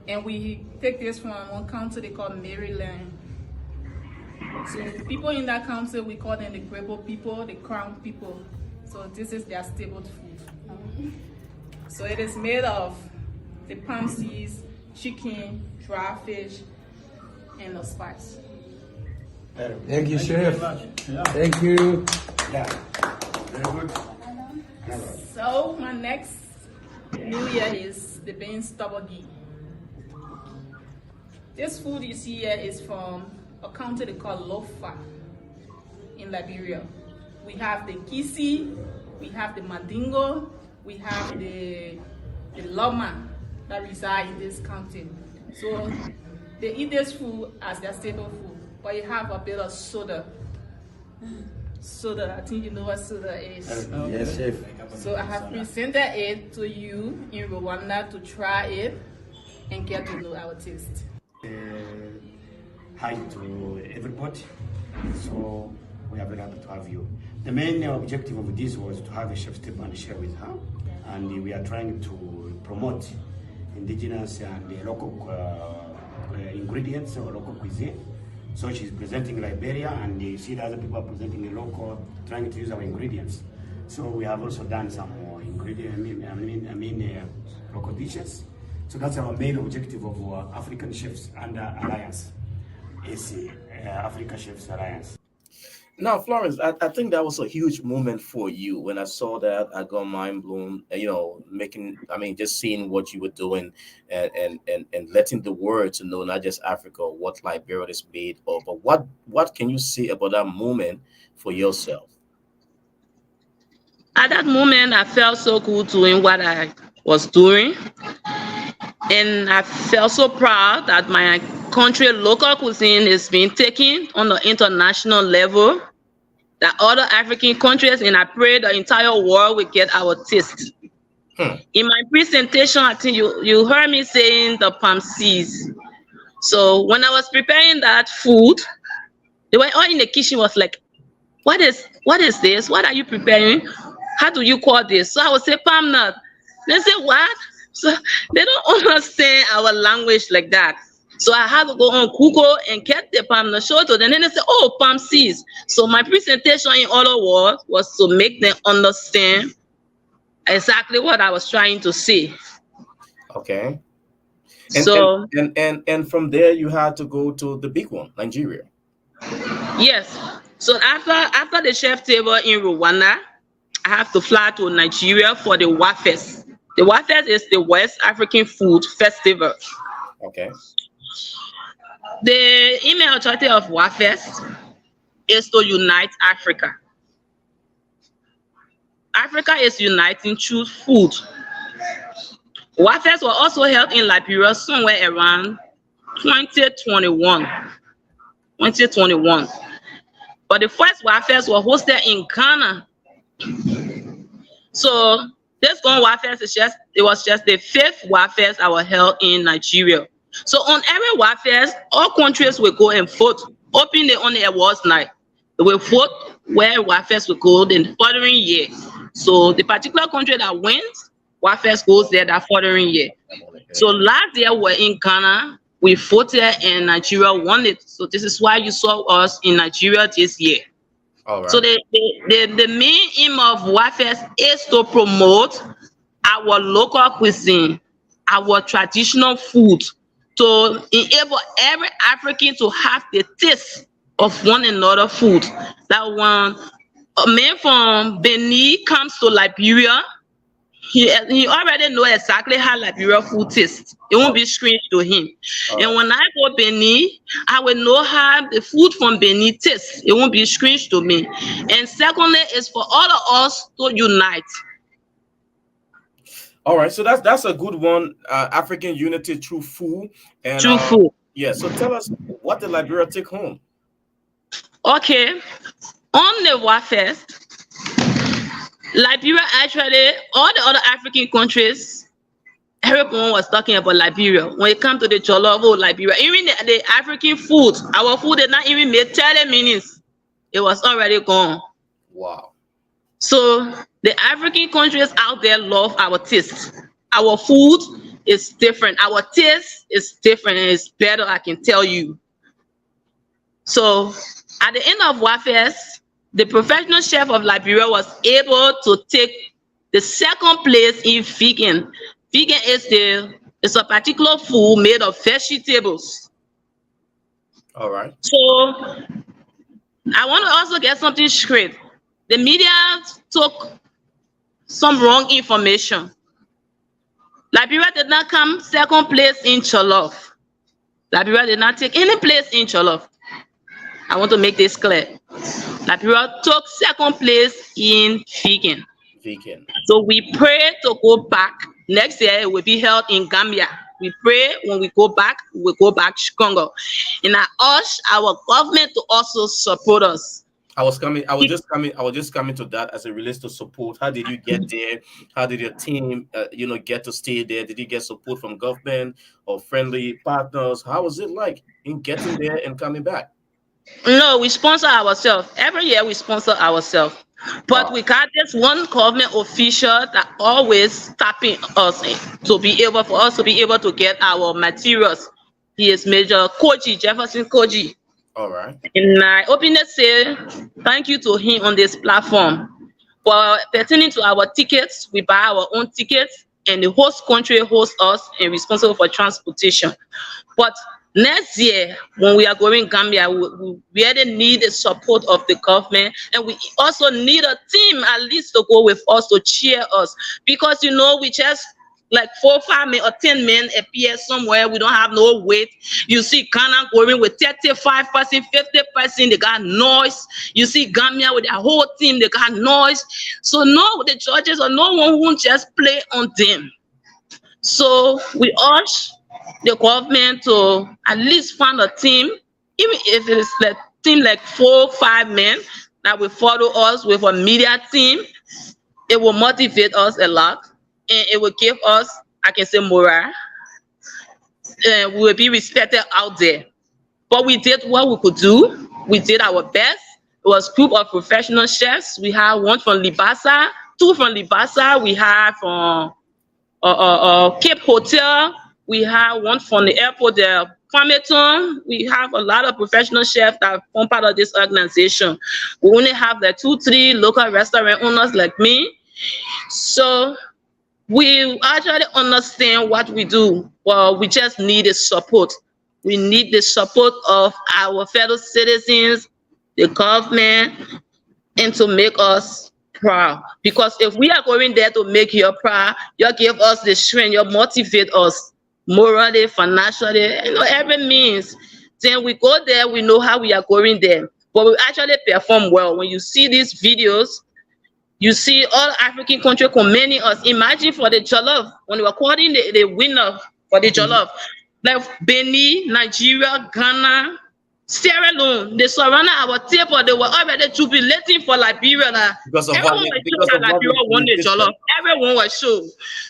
and we take this from one country they call Maryland. So the people in that country, we call them the Grebo people, the Crown people. So this is their staple food. So it is made of the palm seeds, chicken, dry fish, and the spice. Thank you, Chef. Thank you. Yeah. Very good. So my next new year is the beans toboggi. This food you see here is from a country they call Lofa in Liberia. We have the Kisi, we have the Mandingo, we have the Loma that reside in this country. So they eat this food as their staple food, but you have a bit of soda. Soda, I think you know what soda is. Yes, Chef. So I have presented it to you in Rwanda to try it and get to know our taste. Hi to everybody. So we are very happy to have you. The main objective of this was to have a chef's table and share with her, and we are trying to promote indigenous and local ingredients or local cuisine. So she's presenting Liberia, and you see the other people are presenting the local, trying to use our ingredients. So we have also done some more local dishes. So that's our main objective of our African Chefs under Alliance, AC, Africa Chefs Alliance. Now, Florence, I think that was a huge moment for you. When I saw that, I got mind blown, just seeing what you were doing and letting the world to know, not just Africa, what Liberia is made of. But what can you say about that moment for yourself? At that moment, I felt so good doing what I was doing. And I felt so proud that my country local cuisine is being taken on the international level, that other African countries, and I pray the entire world will get our taste. In my presentation, I think you heard me saying the palm seeds. So when I was preparing that food, they were all in the kitchen, was like, what is this? What are you preparing? How do you call this? So I would say palm nut. They say, what? So they don't understand our language like that. So I had to go on Google and get the palm nut, show to them, and then they say, oh, palm seeds. So my presentation, in other words, was to make them understand exactly what I was trying to say. Okay. And from there, you had to go to the big one, Nigeria. Yes. So after the chef table in Rwanda, I have to fly to Nigeria for the WAFES. The WAFES is the West African Food Festival. Okay. The email objective of WAFES is to unite Africa. Africa is uniting through food. WAFES were also held in Liberia somewhere around 2021. But the first WAFES were hosted in Ghana. So this one WAFES was just the 5th WAFES I was held in Nigeria. So on every WAFES, all countries will go and vote. Openly on the awards night, they will vote where WAFES will go the following year. So the particular country that wins, WAFES goes there that following year. So last year we were in Ghana, we voted and Nigeria won it. So this is why you saw us in Nigeria this year. All right. So the main aim of WAFES is to promote our local cuisine, our traditional food, to enable every African to have the taste of one another food. That when a man from Benin comes to Liberia, he already know exactly how Liberia food tastes. It won't be strange to him. And when I go Benin, I will know how the food from Benin tastes. It won't be strange to me. And secondly, is for all of us to unite. All right, so that's a good one. African unity through food. And Through food. Yeah. So tell us what did Liberia take home? Okay, on the WAFES, Liberia actually, all the other African countries, everyone was talking about Liberia. When it comes to the jollof, Liberia, even the African food, our food did not even make 30 minutes. It was already gone. Wow. So the African countries out there love our taste. Our food is different. Our taste is different and it's better, I can tell you. So at the end of WAFES, the professional chef of Liberia was able to take the second place in vegan. Vegan is a particular food made of vegetables. All right. So I want to also get something straight. The media took some wrong information. Liberia did not come second place in jollof. Liberia did not take any place in jollof. I want to make this clear. Liberia took second place in vegan. Vegan. So we pray to go back. Next year it will be held in Gambia. We pray when we go back, we'll go back stronger. And I urge our government to also support us. I was just coming to that as it relates to support. How did you get there? How did your team, get to stay there? Did you get support from government or friendly partners? How was it like in getting there and coming back? No, we sponsor ourselves. Every year we sponsor ourselves. But we got this one government official that always tapping us to be able to get our materials. He is Major Jefferson Koji. All right. And I openly say thank you to him on this platform. For pertaining to our tickets, we buy our own tickets and the host country hosts us and responsible for transportation. But next year, when we are going Gambia, we really need the support of the government, and we also need a team at least to go with us to cheer us, because we just like 4, 5 men or 10 men appear somewhere. We don't have no weight. You see Ghana going with 35%, 50%. They got noise. You see Gambia with their whole team. They got noise. So no, the judges or no one won't just play on them. So we urge the government to at least find a team, even if it is a team like 4, 5 men that will follow us with a media team. It will motivate us a lot, and it will give us, I can say, morale. We will be respected out there. But we did what we could do. We did our best. It was a group of professional chefs. We have one from Libasa, 2 from Libasa. We have from Cape Hotel. We have one from the airport there, Farmington. We have a lot of professional chefs that form part of this organization. We only have the 2, 3 local restaurant owners like me. So we actually understand what we do. Well, we just need the support. We need the support of our fellow citizens, the government, and to make us proud. Because if we are going there to make you proud, you give us the strength, you motivate us morally, financially, every means. Then we go there, we know how we are going there. But we actually perform well. When you see these videos, you see all African countries commending us. Imagine for the jollof, when we were calling the winner for the jollof, like Benin, Nigeria, Ghana, Sierra Leone, they surrounded our table. They were already jubilating for Liberia. Everyone won the jollof. Everyone was sure.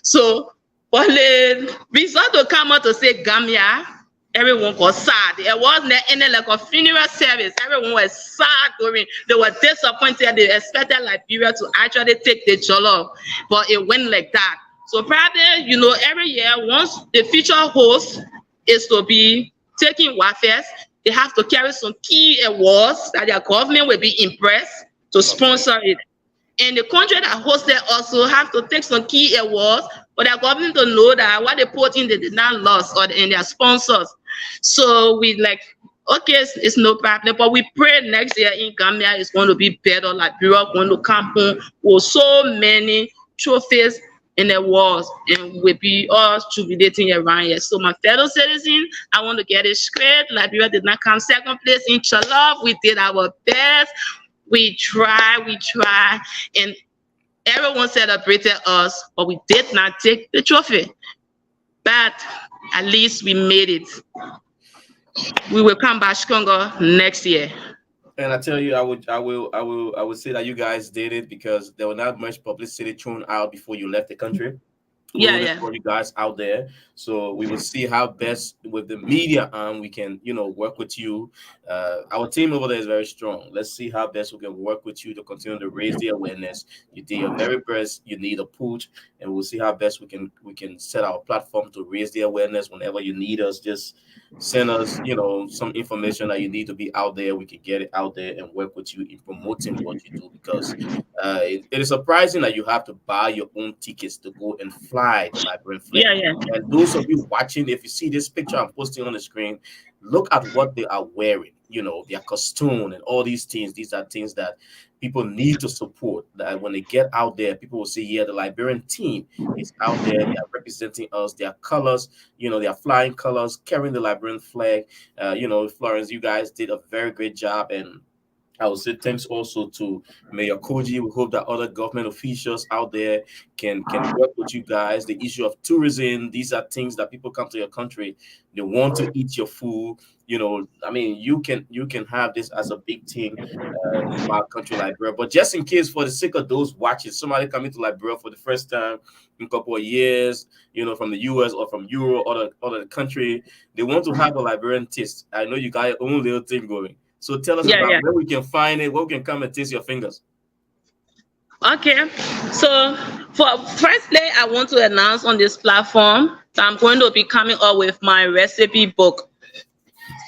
So for the result to come out to say Gambia, everyone was sad. It wasn't any like a funeral service. Everyone was sad going. They were disappointed. They expected Liberia to actually take the jollof, but it went like that. So probably, you know, every year, once the future host is to be taking WAFES, they have to carry some key awards that their government will be impressed to sponsor it. And the country that hosted also have to take some key awards for their government to know that what they put in, they did not lose, or in their sponsors. So we like, okay, it's no problem, but we pray next year in Gambia is going to be better. Liberia going to come home with so many trophies in the walls, and we'll be all jubilating around here. So my fellow citizens, I want to get it straight. Liberia did not come second place in Chalov. We did our best. We try, and everyone celebrated us, but we did not take the trophy. But at least we made it. We will come back stronger next year. And I tell you, I would say that you guys did it because there was not much publicity thrown out before you left the country. For you guys out there, so we will see how best with the media we can, you know, work with you. Our team over there is very strong. Let's see how best we can work with you to continue to raise the awareness. You did your very best. You need a push, and we'll see how best we can set our platform to raise the awareness. Whenever you need us, just send us, you know, some information that you need to be out there. We can get it out there and work with you in promoting what you do, because it is surprising that you have to buy your own tickets to go and fly the Liberian flag. And those of you watching, if you see this picture I'm posting on the screen, look at what they are wearing. You know, their costume and all these things. These are things that people need to support. That when they get out there, people will say, yeah, the Liberian team is out there. They are representing us. Their colors, you know, their flying colors, carrying the Liberian flag. You know, Florence, you guys did a very great job. And I would say thanks also to Mayor Koji. We hope that other government officials out there can work with you guys. The issue of tourism, these are things that people come to your country, they want to eat your food. You know, I mean, you can have this as a big thing in our country, Liberia. But just in case, for the sake of those watching, somebody coming to Liberia for the first time in a couple of years, you know, from the US or from Europe or the country, they want to have a Liberian taste. I know you got your own little thing going. So tell us about where we can find it, where we can come and taste your fingers. Okay, so for firstly, I want to announce on this platform that I'm going to be coming up with my recipe book,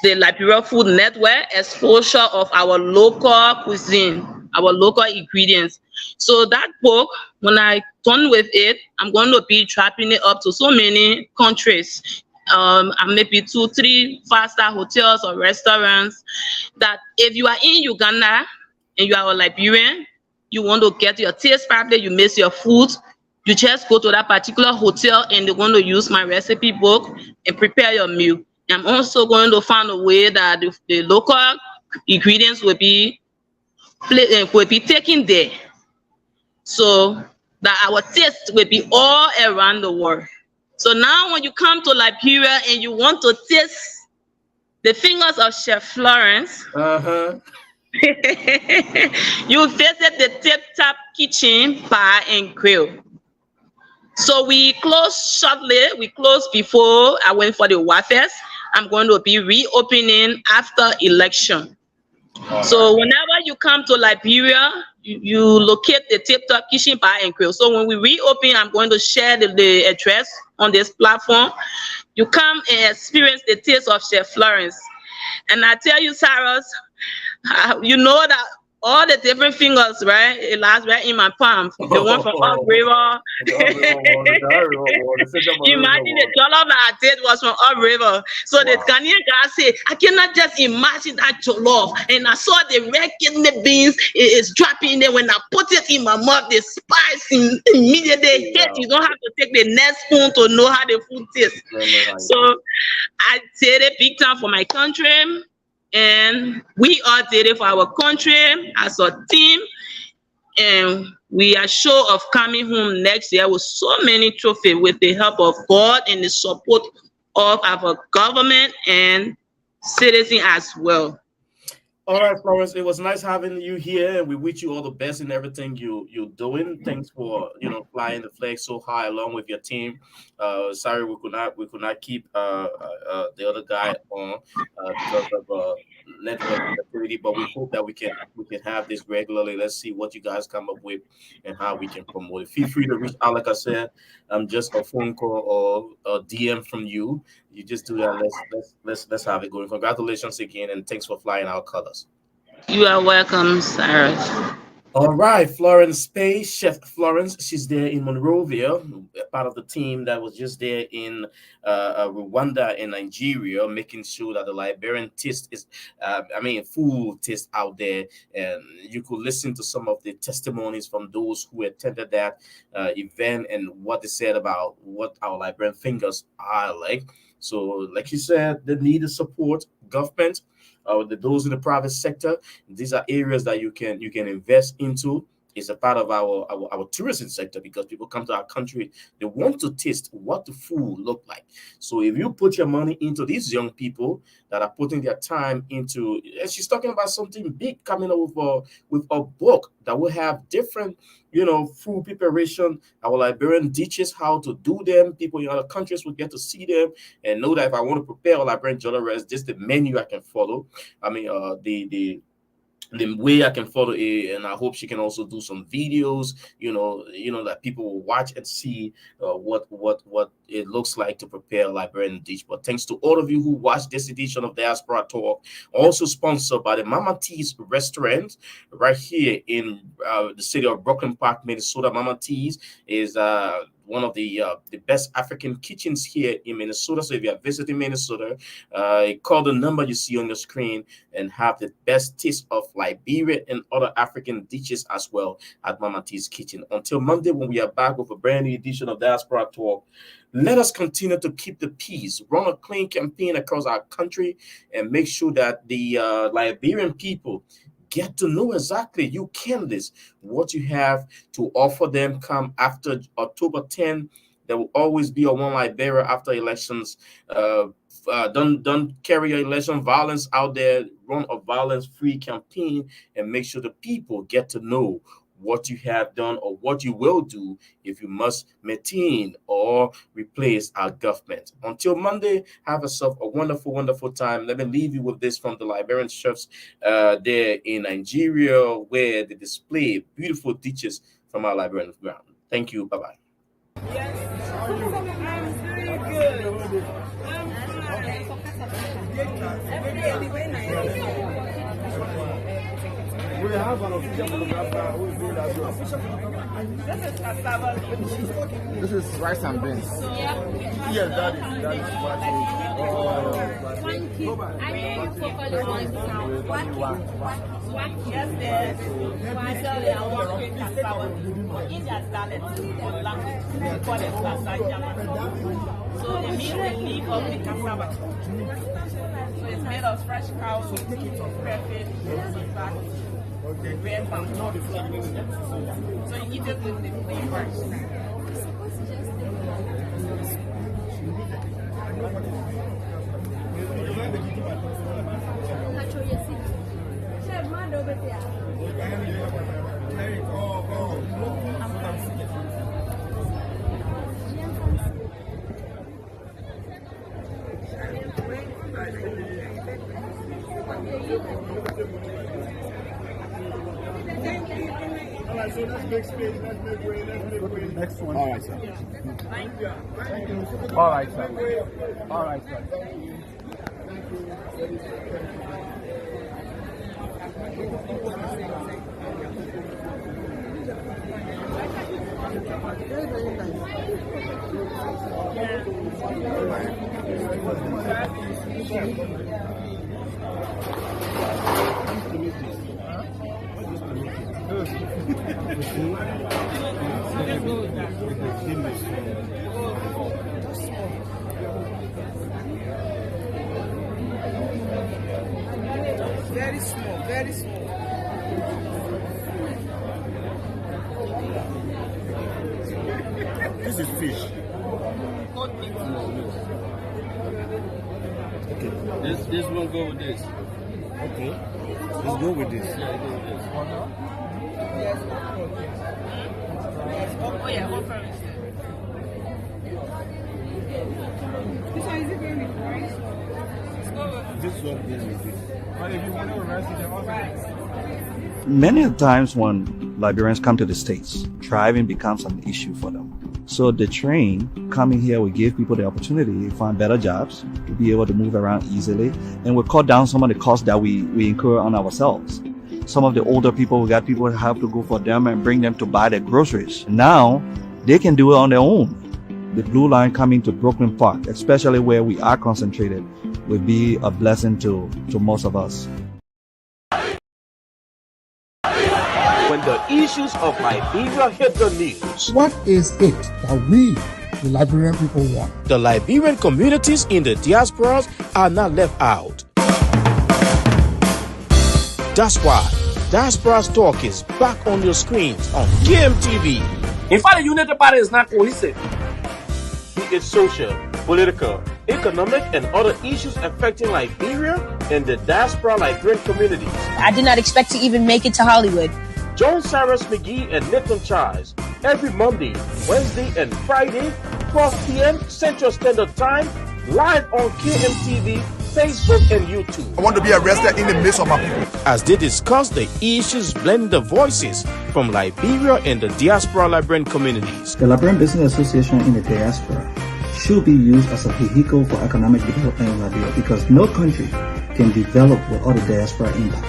the Liberia Food Network, exposure of our local cuisine, our local ingredients. So that book, when I done with it, I'm going to be dropping it up to so many countries. And maybe 2-3 5-star hotels or restaurants, that if you are in Uganda and you are a Liberian, you want to get your taste probably, you miss your food, you just go to that particular hotel and they're going to use my recipe book and prepare your meal. I'm also going to find a way that the local ingredients will be taken there, so that our taste will be all around the world. So now when you come to Liberia and you want to taste the fingers of Chef Florence, you visit the Tip Top Kitchen Bar and Grill. So we closed shortly. We closed before I went for the WAFES. I'm going to be reopening after election. So whenever you come to Liberia, you locate the Tip Top Kitchen Bar and Grill. So when we reopen, I'm going to share the address on this platform. You come and experience the taste of Chef Florence. And I tell you, Cyrus, you know that all the different fingers, right? It lies right in my palm. The one from Up River. Imagine the jollof that I did was from Up River. So the Ghanaian guy said, I cannot just imagine that jollof. And I saw the red kidney beans is dropping there. When I put it in my mouth, the spice immediately hit. You don't have to take the next spoon to know how the food tastes. So I did it big time for my country. And we all did it for our country as a team, and we are sure of coming home next year with so many trophies with the help of God and the support of our government and citizens as well. All right, Florence, it was nice having you here, and we wish you all the best in everything you're doing. Thanks for flying the flag so high along with your team. Sorry we could not keep the other guy on because of network activity, but we hope that we can have this regularly. Let's see what you guys come up with and how we can promote it. Feel free to reach out, like I said, just a phone call or a DM from you. You just do that. Let's have it going. Congratulations again, and thanks for flying our colors. You are welcome, Cyrus. All right, Florence Pay, Chef Florence. She's there in Monrovia, part of the team that was just there in Rwanda and Nigeria, making sure that the Liberian taste is, food taste out there. And you could listen to some of the testimonies from those who attended that event and what they said about what our Liberian fingers are like. So, like you said, they need the support, government, those in the private sector. These are areas that you can invest into. It's a part of our tourism sector, because people come to our country, they want to taste what the food look like. So if you put your money into these young people that are putting their time into, and she's talking about something big coming up with a book that will have different, food preparation, our Liberian dishes, how to do them. People in other countries will get to see them and know that if I want to prepare a Liberian jollof rice, this is the menu I can follow. The way I can follow it, and I hope she can also do some videos, that people will watch and see what it looks like to prepare a Liberian dish. But thanks to all of you who watched this edition of Diaspora Talk, also sponsored by the Mama T's restaurant right here in the city of Brooklyn Park, Minnesota. Mama T's is one of the best African kitchens here in Minnesota. So if you are visiting Minnesota, call the number you see on your screen and have the best taste of Liberia and other African dishes as well at Mama T's Kitchen. Until Monday, when we are back with a brand new edition of Diaspora Talk, let us continue to keep the peace, run a clean campaign across our country, and make sure that the Liberian people get to know exactly you candidates, what you have to offer them come after October 10. There will always be a One Liberia after elections. Don't carry your election violence out there. Run a violence-free campaign and make sure the people get to know what you have done or what you will do if you must maintain or replace our government. Until Monday, have yourself a wonderful, wonderful time. Let me leave you with this from the Liberian chefs there in Nigeria, where they display beautiful dishes from our Liberian ground. Thank you. Bye-bye. Yes, I'm very good. We have an official photographer who is doing that job. This is rice and beans. Yes, that is what it is. One kid. I mean, focally one sound. Yes, there's one cell and one quick cassava. It has done it. So the meat will leave of the cassava. So it's made of fresh cow, crayfish, back. The red palm. So you eat it with the flavors. Alright, so let's make space, let's make way, Next one. Alright, sir. Thank you. Alright, sir. Alright, sir. Very small, very small. This is fish. Okay. This will go with this. Okay. Let's go with this. Yeah, go with this. Yes. Oh yeah, what from is this one is it going with rice? This one goes with this. Many times when Liberians come to the States, driving becomes an issue for them. So the train coming here will give people the opportunity to find better jobs, to be able to move around easily, and will cut down some of the costs that we incur on ourselves. Some of the older people, we got people who have to go for them and bring them to buy their groceries. Now, they can do it on their own. The Blue Line coming to Brooklyn Park, especially where we are concentrated, will be a blessing to most of us. When the issues of Liberia hit the news, What is it that we, the Liberian people, want? the Liberian communities in the diasporas are not left out. That's why Diaspora's Talk is back on your screens on KMTV. In fact, the United Party is not cohesive. Be it social, political, economic, and other issues affecting Liberia and the diaspora Liberian communities. I did not expect to even make it to Hollywood. Joan Cyrus McGee and Nathan Charles every Monday, Wednesday, and Friday, 12 p.m. Central Standard Time, live on KMTV, Facebook, and YouTube. I want to be arrested in the midst of my people. As they discuss the issues blending the voices from Liberia and the diaspora Liberian communities. The Liberian Business Association in the Diaspora should be used as a vehicle for economic development in Liberia because no country can develop without a diaspora impact.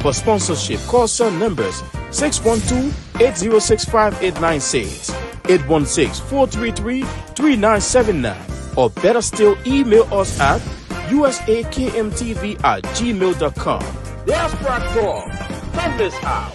For sponsorship, call cell numbers 612-806-5896, 816-433-3979, or better still, email us at usakmtv@gmail.com. Diaspora Talk, don't miss out.